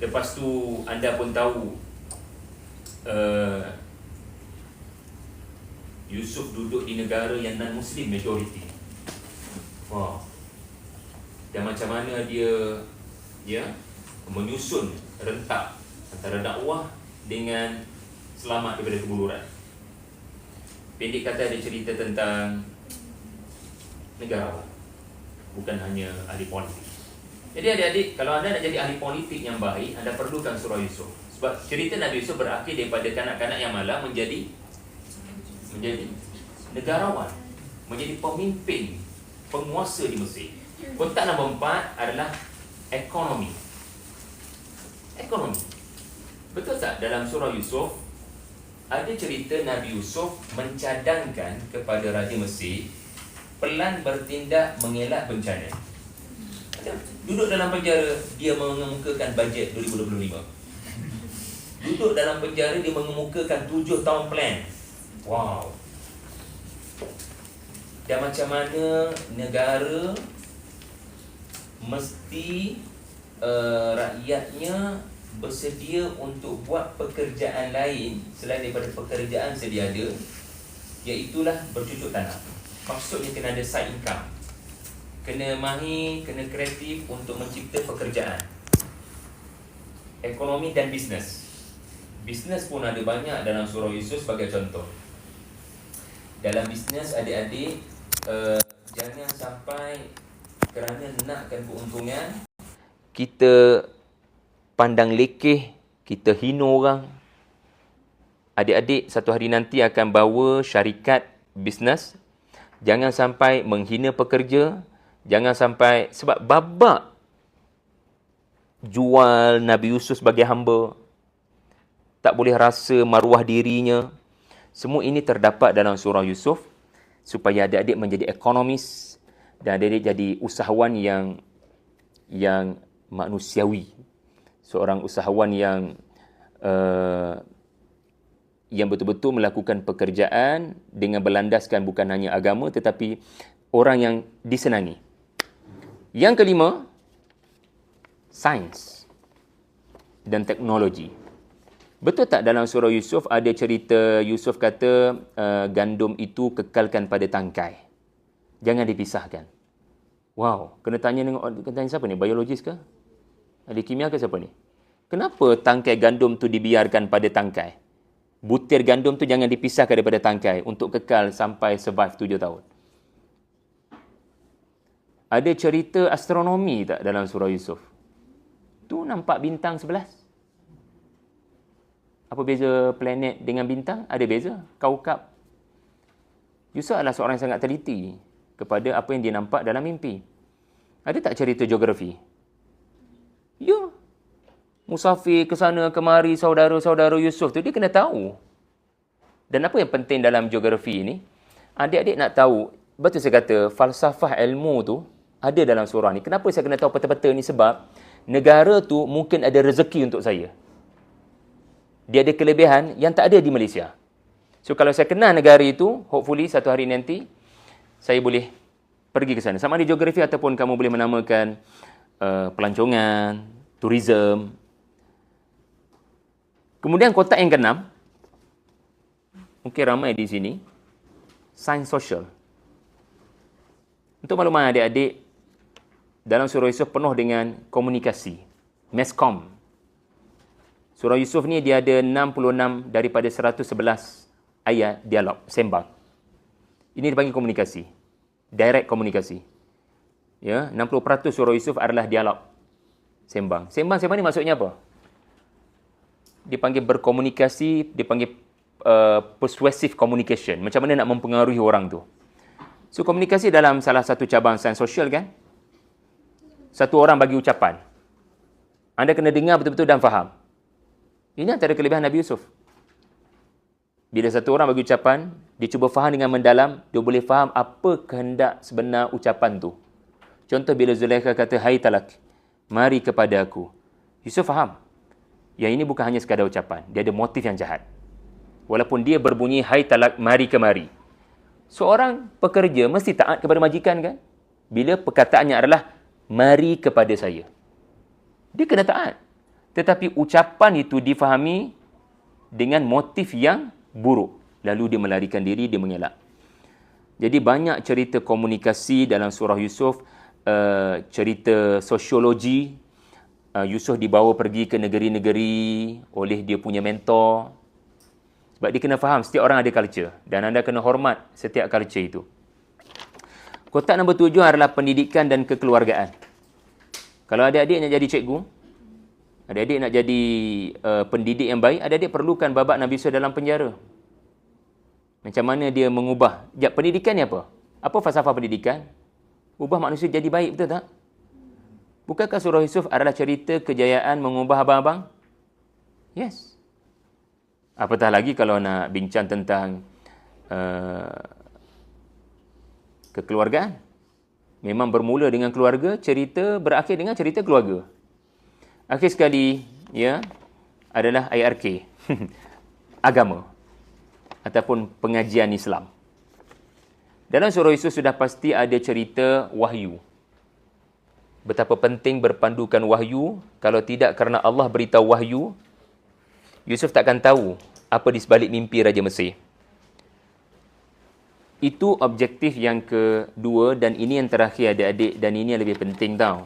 Lepas tu anda pun tahu Yusuf duduk di negara yang non-Muslim majority. Wow. Dan macam mana dia menyusun rentak antara dakwah dengan selamat daripada kebuluran. Pendek kata, ada cerita tentang negarawan, bukan hanya ahli politik. Jadi adik-adik, kalau anda nak jadi ahli politik yang baik, anda perlukan surah Yusuf. Sebab cerita Nabi Yusuf berakhir daripada kanak-kanak yang malang menjadi negarawan, menjadi pemimpin, penguasa di Mesir. Kotak nombor 4 adalah ekonomi. Ekonomi. Betul tak dalam surah Yusuf ada cerita Nabi Yusuf mencadangkan kepada Raja Mesir pelan bertindak mengelak bencana. Duduk dalam penjara, dia mengemukakan bajet 2025. Duduk dalam penjara, dia mengemukakan 7 tahun plan. Wow. Dan macam mana negara mesti rakyatnya bersedia untuk buat pekerjaan lain selain daripada pekerjaan sedia ada, iaitulah bercucuk tanam. Maksudnya kena ada side income, kena mahir, kena kreatif untuk mencipta pekerjaan. Ekonomi dan bisnes. Bisnes pun ada banyak dalam surah Yusuf sebagai contoh. Dalam bisnes adik-adik, jangan sampai kerana nakkan keuntungan kita pandang lekeh, kita hina orang. Adik-adik satu hari nanti akan bawa syarikat bisnes. Jangan sampai menghina pekerja. Jangan sampai, sebab babak jual Nabi Yusuf sebagai hamba, tak boleh rasa maruah dirinya. Semua ini terdapat dalam surah Yusuf supaya adik-adik menjadi ekonomis dan adik-adik jadi usahawan yang manusiawi. Seorang usahawan yang betul-betul melakukan pekerjaan dengan berlandaskan bukan hanya agama tetapi orang yang disenangi. Yang kelima, sains dan teknologi. Betul tak dalam surah Yusuf ada cerita Yusuf kata gandum itu kekalkan pada tangkai, jangan dipisahkan. Wow, kena tanya siapa ni? Biologis ke? Ahli kimia ke siapa ni? Kenapa tangkai gandum tu dibiarkan pada tangkai? Butir gandum tu jangan dipisahkan daripada tangkai untuk kekal sampai survive 7 tahun. Ada cerita astronomi tak dalam surah Yusuf? Tu nampak bintang 11. Apa beza planet dengan bintang? Ada beza. Kaukab. Yusuf adalah seorang yang sangat teliti kepada apa yang dia nampak dalam mimpi. Ada tak cerita geografi? Ya. Musafir ke sana kemari saudara-saudara Yusuf tu, dia kena tahu. Dan apa yang penting dalam geografi ini? Adik-adik nak tahu, betul saya kata, falsafah ilmu tu ada dalam surah ni. Kenapa saya kena tahu peta-peta ni? Sebab negara tu mungkin ada rezeki untuk saya. Dia ada kelebihan yang tak ada di Malaysia. So kalau saya kenal negara itu, hopefully satu hari nanti saya boleh pergi ke sana. Sama ada geografi ataupun kamu boleh menamakan pelancongan, tourism. Kemudian kotak yang keenam, mungkin ramai di sini, sains sosial. Untuk makluman adik-adik, dalam surah Yusuf penuh dengan komunikasi, meskom. Surah Yusuf ni dia ada 66 daripada 111 ayat dialog, sembang. Ini dipanggil komunikasi, direct komunikasi. Ya, 60% surah Yusuf adalah dialog, sembang. Sembang ni maksudnya apa? Dipanggil berkomunikasi, dipanggil persuasive communication. Macam mana nak mempengaruhi orang tu. So, komunikasi dalam salah satu cabang sains sosial kan? Satu orang bagi ucapan. Anda kena dengar betul-betul dan faham. Ini antara kelebihan Nabi Yusuf. Bila satu orang bagi ucapan, dia cuba faham dengan mendalam, dia boleh faham apa kehendak sebenar ucapan tu. Contoh bila Zulaikha kata, "Hai talak, mari kepada aku." Yusuf faham. Yang ini bukan hanya sekadar ucapan. Dia ada motif yang jahat. Walaupun dia berbunyi, "Hai talak, mari kemari." Seorang pekerja mesti taat kepada majikan kan? Bila perkataannya adalah, "Mari kepada saya." Dia kena taat. Tetapi ucapan itu difahami dengan motif yang buruk. Lalu dia melarikan diri, dia mengelak. Jadi banyak cerita komunikasi dalam surah Yusuf, cerita sosiologi. Yusuf dibawa pergi ke negeri-negeri oleh dia punya mentor. Sebab dia kena faham setiap orang ada culture. Dan anda kena hormat setiap culture itu. Kotak nombor 7 adalah pendidikan dan kekeluargaan. Kalau adik-adik nak jadi cikgu, adik-adik nak jadi pendidik yang baik, adik-adik perlukan babak Nabi Yusuf dalam penjara. Macam mana dia mengubah. Pendidikan ni apa? Apa falsafah pendidikan? Ubah manusia jadi baik, betul tak? Bukankah surah Yusuf adalah cerita kejayaan mengubah abang-abang? Yes. Apatah lagi kalau nak bincang tentang kekeluargaan. Memang bermula dengan keluarga, cerita berakhir dengan cerita keluarga. Akhir sekali, ya, adalah IRK. Agama. Ataupun pengajian Islam. Dalam surah Yusuf sudah pasti ada cerita wahyu. Betapa penting berpandukan wahyu. Kalau tidak kerana Allah beritahu wahyu, Yusuf takkan tahu apa di sebalik mimpi Raja Mesir. Itu objektif yang kedua dan ini yang terakhir adik-adik dan ini yang lebih penting tau.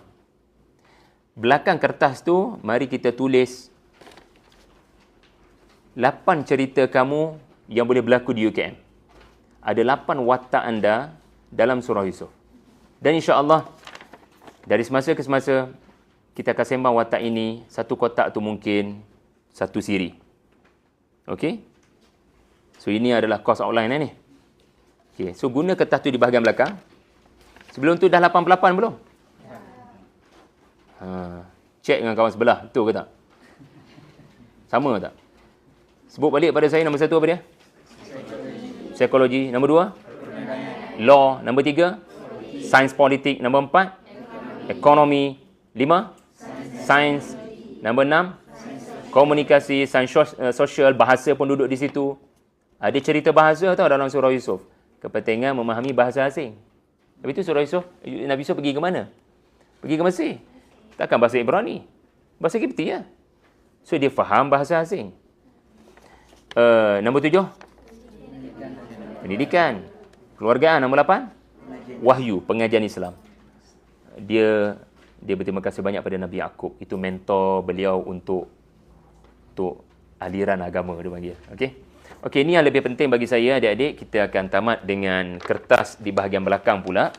Belakang kertas tu, mari kita tulis 8 cerita kamu yang boleh berlaku di UKM. Ada 8 watak anda dalam surah Yusuf. Dan insya-Allah dari semasa ke semasa kita akan sembang watak ini, satu kotak tu mungkin satu siri. Okey? So ini adalah course outline ni. Okey, so guna kertas tu di bahagian belakang. Sebelum tu dah 88 belum? Cek dengan kawan sebelah, betul ke tak? Sama tak? Sebut balik pada saya, nombor 1 apa dia? Psikologi. Nombor 2? Law. Nombor 3? Sains politik. Nombor 4? Ekonomi. 5? Sains. Nombor 6? Komunikasi, sains sosial, bahasa pun duduk di situ. Ada cerita bahasa tau dalam surah Yusuf. Kepentingan memahami bahasa asing. Habis tu surah Yusuf, Nabi Yusuf pergi ke mana? Pergi ke Mesir. Takkan bahasa Ibrani. Bahasa Kipti lah. So dia faham bahasa asing. Nombor 7? Pendidikan. Keluargaan. Nombor 8? Wahyu, pengajian Islam. Dia berterima kasih banyak pada Nabi Yaqub. Itu mentor beliau untuk aliran agama dia panggil. Okey, ini yang lebih penting bagi saya adik-adik. Kita akan tamat dengan kertas di bahagian belakang pula.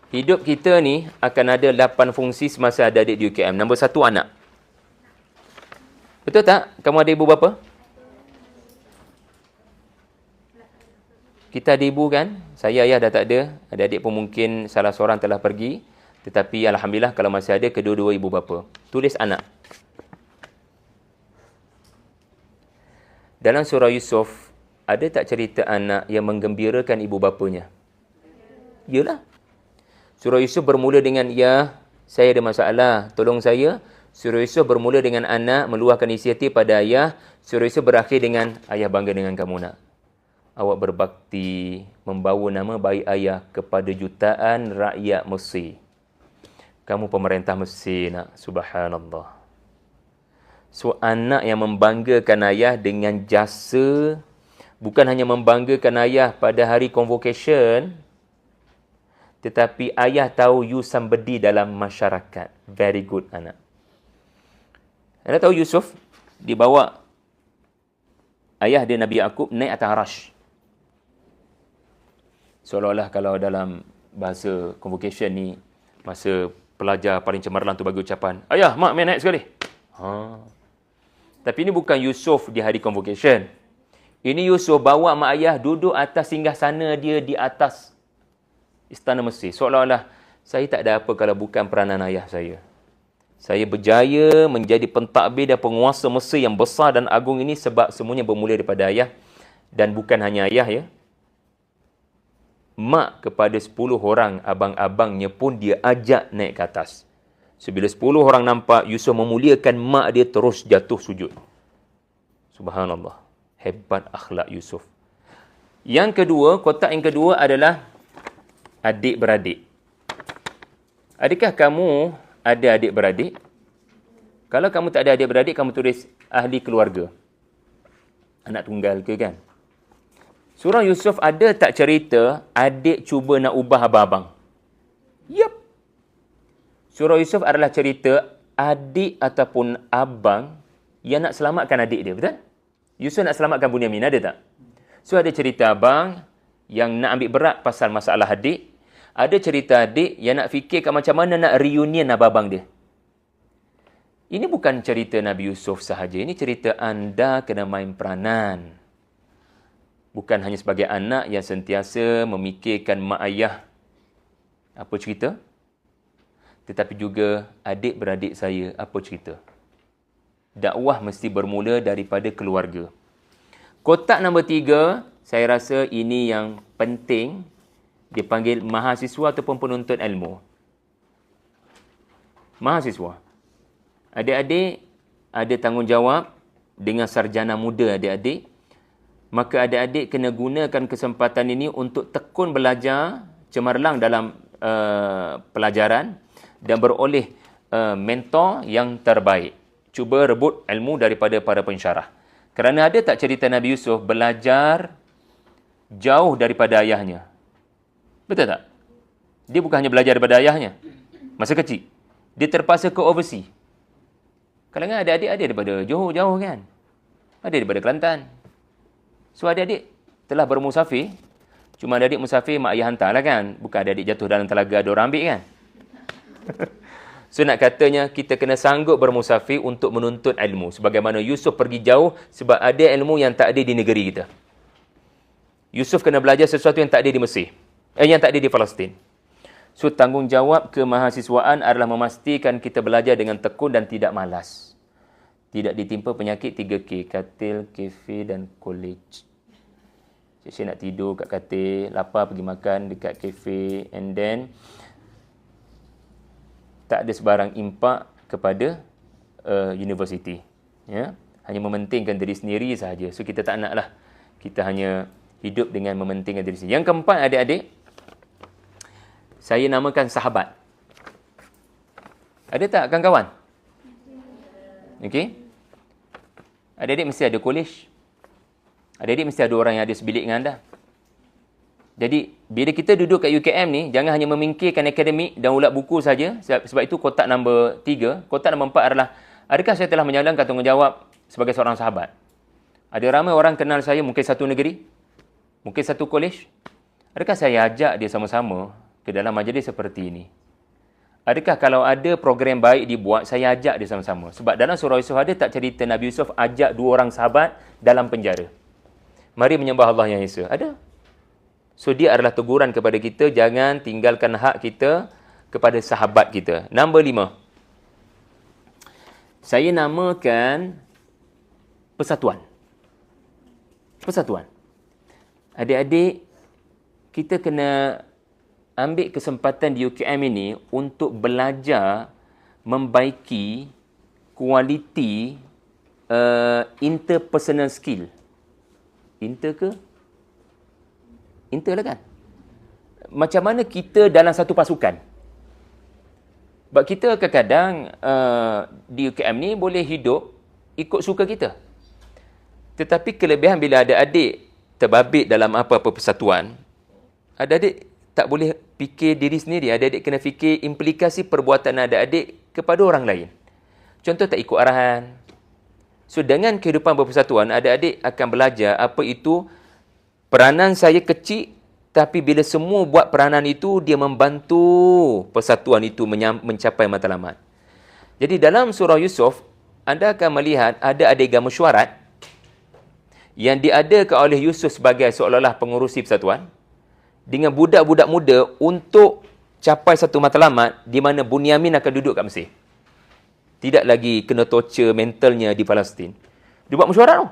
Hidup kita ni akan ada 8 fungsi semasa ada adik di UKM. Nombor 1, anak. Betul tak? Kamu ada ibu bapa? Kita ada ibu kan? Saya ayah dah tak ada. Adik-adik pun mungkin salah seorang telah pergi. Tetapi alhamdulillah kalau masih ada kedua-dua ibu bapa. Tulis anak. Dalam surah Yusuf, ada tak cerita anak yang menggembirakan ibu bapanya? Yalah. Surah Yusuf bermula dengan, "Ya, saya ada masalah, tolong saya." Surah Yusuf bermula dengan anak meluahkan isi hati pada ayah. Surah Yusuf berakhir dengan, "Ayah bangga dengan kamu nak. Awak berbakti, membawa nama baik ayah kepada jutaan rakyat Mesir. Kamu pemerintah Mesir nak, subhanallah." So, anak yang membanggakan ayah dengan jasa Bukan hanya membanggakan ayah pada hari convocation, tetapi ayah tahu you somebody dalam masyarakat. Very good, anak. Anda tahu Yusuf dibawa ayah dia Nabi Yaqub naik atas arash. Seolah-olah kalau dalam bahasa convocation ni, masa pelajar paling cemerlang tu bagi ucapan, ayah, mak, main naik sekali. Tapi ini bukan Yusuf di hari convocation. Ini Yusuf bawa mak ayah duduk atas singgasana dia di atas istana Mesir. Seolah-olah saya tak ada apa kalau bukan peranan ayah saya. Saya berjaya menjadi pentadbir dan penguasa Mesir yang besar dan agung ini sebab semuanya bermula daripada ayah. Dan bukan hanya ayah ya. Mak kepada 10 orang abang-abangnya pun dia ajak naik ke atas. So, bila 10 orang nampak Yusuf memuliakan mak dia, terus jatuh sujud. Subhanallah. Hebat akhlak Yusuf. Yang kedua, kotak yang kedua adalah adik-beradik. Adakah kamu ada adik-beradik? Kalau kamu tak ada adik-beradik, kamu tulis ahli keluarga. Anak tunggal ke kan? Surah Yusuf ada tak cerita adik cuba nak ubah abang-abang? Yup. Surah Yusuf adalah cerita adik ataupun abang yang nak selamatkan adik dia, betul? Yusuf nak selamatkan Bunyamin, ada tak? So ada cerita abang yang nak ambil berat pasal masalah adik. Ada cerita adik yang nak fikirkan macam mana nak reunion abang-abang dia. Ini bukan cerita Nabi Yusuf sahaja. Ini cerita anda kena main peranan. Bukan hanya sebagai anak yang sentiasa memikirkan mak ayah. Apa cerita? Tetapi juga adik-beradik saya, apa cerita? Dakwah mesti bermula daripada keluarga. Kotak nombor 3, saya rasa ini yang penting, dipanggil mahasiswa ataupun penuntut ilmu. Mahasiswa. Adik-adik ada tanggungjawab dengan sarjana muda adik-adik. Maka adik-adik kena gunakan kesempatan ini untuk tekun belajar, cemerlang dalam pelajaran dan beroleh mentor yang terbaik. Cuba rebut ilmu daripada para pensyarah. Kerana ada tak cerita Nabi Yusuf belajar jauh daripada ayahnya? Betul tak? Dia bukan hanya belajar daripada ayahnya. Masa kecil. Dia terpaksa ke overseas. Kalangan adik-adik ada daripada Johor jauh kan? Ada daripada Kelantan. So adik-adik telah bermusafir. Cuma adik-adik musafir mak ayah hantar lah kan? Bukan adik-adik jatuh dalam telaga ada orang ambil kan? So nak katanya kita kena sanggup bermusafir untuk menuntut ilmu. Sebagaimana Yusuf pergi jauh sebab ada ilmu yang tak ada di negeri kita. Yusuf kena belajar sesuatu yang tak ada di Mesir. Yang tak ada di Palestin. So tanggungjawab kemahasiswaan adalah memastikan kita belajar dengan tekun dan tidak malas. Tidak ditimpa penyakit 3K. Katil, kafe dan college. Saya nak tidur kat katil, lapar pergi makan dekat kafe, and then tak ada sebarang impak kepada universiti. Ya? Hanya mementingkan diri sendiri sahaja. So kita tak naklah. Kita hanya hidup dengan mementingkan diri sendiri. Yang keempat, adik-adik, saya namakan sahabat. Ada tak kawan-kawan? Okey. Adik-adik mesti ada college. Adik-adik mesti ada orang yang ada sebilik dengan anda. Jadi, bila kita duduk kat UKM ni, jangan hanya memikirkan akademik dan ulat buku saja. Sebab itu kotak nombor 3. Kotak nombor 4 adalah, adakah saya telah menjalankan tanggungjawab sebagai seorang sahabat? Ada ramai orang kenal saya, mungkin satu negeri, mungkin satu college. Adakah saya ajak dia sama-sama ke dalam majlis seperti ini? Adakah kalau ada program baik dibuat, saya ajak dia sama-sama? Sebab dalam surah Yusuf ada tak cerita Nabi Yusuf ajak 2 orang sahabat dalam penjara? Mari menyembah Allah yang Esa. Ada. So, dia adalah teguran kepada kita, jangan tinggalkan hak kita kepada sahabat kita. Nombor 5. Saya namakan persatuan. Persatuan. Adik-adik, kita kena ambil kesempatan di UKM ini untuk belajar membaiki kualiti interpersonal skill. Inter ke? Inter lah kan? Macam mana kita dalam satu pasukan? Sebab kita kadang-kadang di UKM ni boleh hidup ikut suka kita. Tetapi kelebihan bila ada adik terbabit dalam apa-apa persatuan, adik-adik tak boleh fikir diri sendiri. Adik-adik kena fikir implikasi perbuatan adik-adik kepada orang lain. Contoh, tak ikut arahan. So, dengan kehidupan berpersatuan, adik-adik akan belajar apa itu peranan saya kecil, tapi bila semua buat peranan itu, dia membantu persatuan itu mencapai matlamat. Jadi dalam surah Yusuf, anda akan melihat ada adegan mesyuarat yang diadakan oleh Yusuf sebagai seolah-olah pengurusi persatuan dengan budak-budak muda untuk capai satu matlamat di mana Bunyamin akan duduk kat Mesir. Tidak lagi kena torture mentalnya di Palestin. Dia buat mesyuarat tu.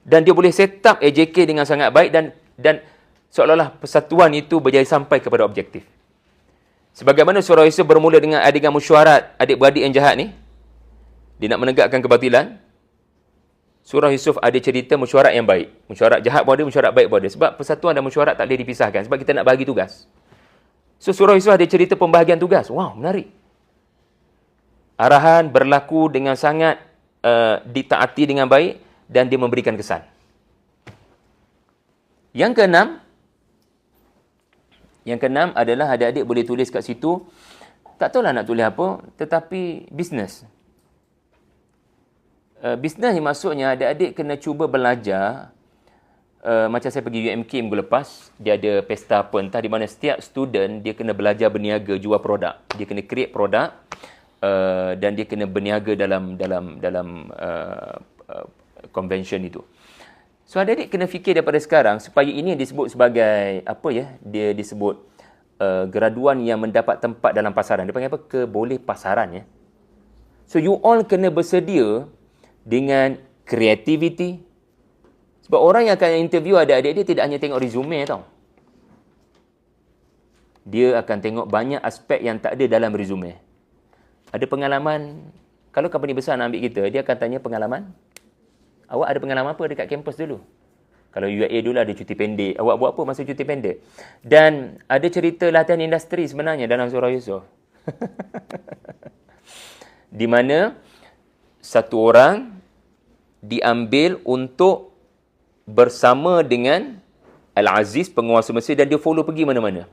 Dan dia boleh set up AJK dengan sangat baik dan seolah-olah persatuan itu berjaya sampai kepada objektif. Sebagaimana surah Yusuf bermula dengan adegan mesyuarat adik-beradik yang jahat ni. Dia nak menegakkan kebatilan. Surah Yusuf ada cerita mesyuarat yang baik. Mesyuarat jahat pun ada, mesyuarat baik pun ada. Sebab persatuan dan mesyuarat tak boleh dipisahkan. Sebab kita nak bagi tugas. So, surah Yusuf ada cerita pembahagian tugas. Wow, menarik. Arahan berlaku dengan sangat ditaati dengan baik dan dia memberikan kesan. Yang keenam adalah adik-adik boleh tulis kat situ, tak tahulah nak tulis apa, tetapi bisnes. Bisnes ni maksudnya adik-adik kena cuba belajar, macam saya pergi UMK minggu lepas, dia ada pesta apa entah di mana setiap student dia kena belajar berniaga jual produk. Dia kena create produk dan dia kena berniaga dalam convention itu. So adik-adik kena fikir daripada sekarang supaya ini yang disebut sebagai apa ya? Dia disebut graduan yang mendapat tempat dalam pasaran. Dia panggil apa? Keboleh pasaran ya. So you all kena bersedia dengan kreativiti. Sebab orang yang akan interview adik-adik dia tidak hanya tengok resume tau. Dia akan tengok banyak aspek yang tak ada dalam resume. Ada pengalaman, kalau company besar nak ambil kita, dia akan tanya pengalaman. Awak ada pengalaman apa dekat kampus dulu? Kalau UAE dulu ada cuti pendek. Awak buat apa masa cuti pendek? Dan ada cerita latihan industri sebenarnya dalam surah Yusuf. Di mana satu orang diambil untuk bersama dengan Al-Aziz, penguasa Mesir, dan dia follow pergi mana-mana.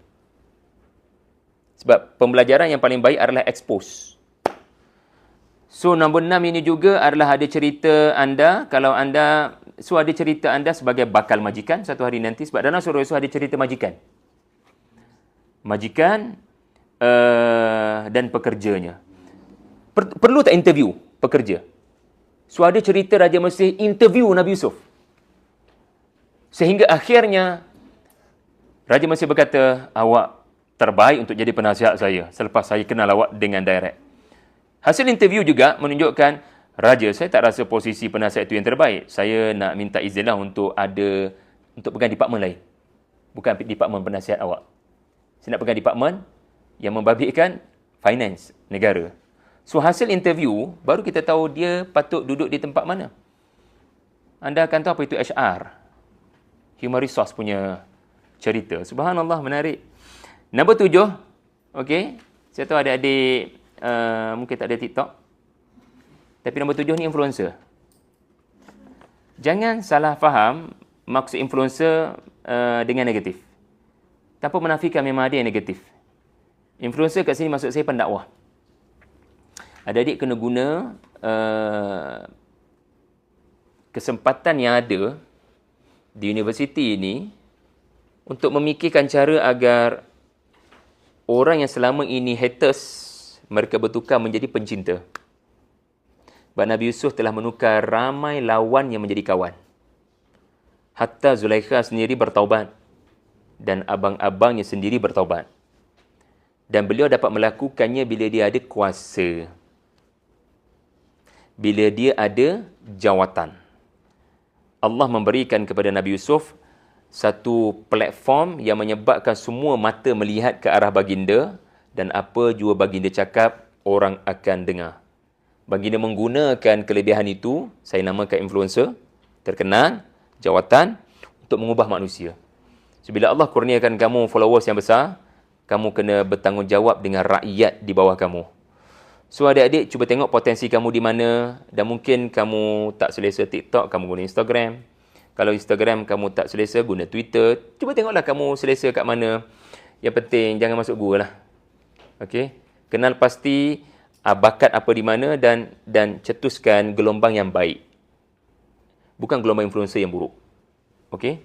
Sebab pembelajaran yang paling baik adalah expose. So, nombor 6 ini juga adalah ada cerita anda, kalau anda, so ada cerita anda sebagai bakal majikan satu hari nanti. Sebab dalam surah Yusuf ada cerita majikan. Majikan dan pekerjanya. Perlu tak interview pekerja? So, ada cerita Raja Mesir interview Nabi Yusuf. Sehingga akhirnya, Raja Mesir berkata, awak terbaik untuk jadi penasihat saya selepas saya kenal awak dengan direct. Hasil interview juga menunjukkan, Raja, saya tak rasa posisi penasihat itu yang terbaik. Saya nak minta izinlah untuk pegang departmen lain. Bukan departmen penasihat awak. Saya nak pegang departmen yang membabitkan finance negara. So, hasil interview, baru kita tahu dia patut duduk di tempat mana. Anda akan tahu apa itu HR. Human Resource punya cerita. Subhanallah, menarik. Nombor 7. Okey. Saya tahu adik-adik mungkin tak ada TikTok. Tapi nombor 7 ni influencer. Jangan salah faham maksud influencer dengan negatif. Tanpa menafikan memang ada yang negatif. Influencer kat sini maksud saya pendakwah. Adik-adik kena guna kesempatan yang ada di universiti ini untuk memikirkan cara agar orang yang selama ini haters, mereka bertukar menjadi pencinta. Sebab Nabi Yusuf telah menukar ramai lawan yang menjadi kawan. Hatta Zulaikha sendiri bertaubat. Dan abang-abangnya sendiri bertaubat. Dan beliau dapat melakukannya bila dia ada kuasa. Bila dia ada jawatan. Allah memberikan kepada Nabi Yusuf satu platform yang menyebabkan semua mata melihat ke arah baginda. Dan apa jua baginda cakap, orang akan dengar. Baginda menggunakan kelebihan itu, saya namakan influencer, terkenal, jawatan, untuk mengubah manusia. So, bila Allah kurniakan kamu followers yang besar, kamu kena bertanggungjawab dengan rakyat di bawah kamu. So, adik-adik cuba tengok potensi kamu di mana, dan mungkin kamu tak selesa TikTok, kamu guna Instagram. Kalau Instagram kamu tak selesa, guna Twitter. Cuba tengoklah kamu selesa kat mana. Yang penting jangan masuk gua lah. Okey. Kenal pasti bakat apa di mana dan cetuskan gelombang yang baik. Bukan gelombang influencer yang buruk. Okey.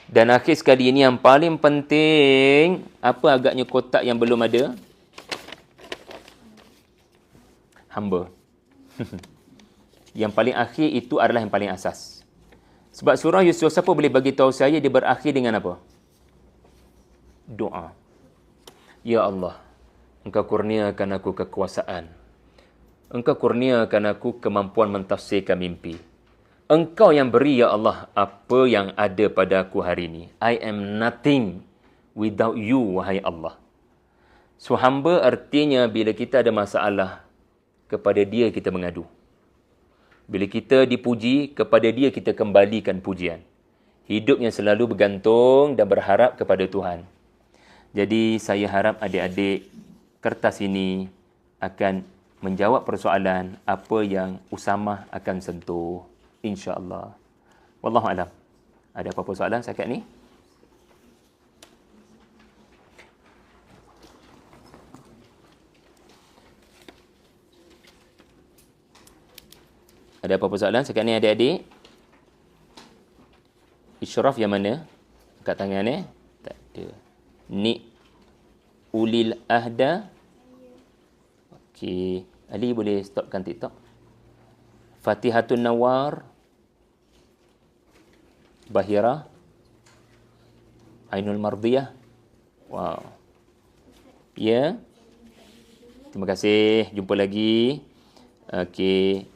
Dan akhir sekali ini yang paling penting, apa agaknya kotak yang belum ada? Hamba. Yang paling akhir itu adalah yang paling asas. Sebab surah Yusuf, siapa boleh bagi tahu saya dia berakhir dengan apa? Doa. Ya Allah, Engkau kurniakan aku kekuasaan. Engkau kurniakan aku kemampuan mentafsirkan mimpi. Engkau yang beri, ya Allah, apa yang ada pada aku hari ini. I am nothing without you, wahai Allah. So, hamba artinya bila kita ada masalah, kepada dia kita mengadu. Bila kita dipuji, kepada dia kita kembalikan pujian. Hidup yang selalu bergantung dan berharap kepada Tuhan. Jadi saya harap adik-adik kertas ini akan menjawab persoalan apa yang Usamah akan sentuh. InsyaAllah. Wallahualam. Ada apa-apa soalan setakat ni? Ada apa-apa soalan sekarang ni adik-adik? Isyraf yang mana? Angkat tangan Tak ada. Ni ulil ahda. Okey. Ali boleh stopkan TikTok. Fatihatun Nawar. Bahira. Ainul Mardiyah. Wow. Ya. Terima kasih. Jumpa lagi. Okey.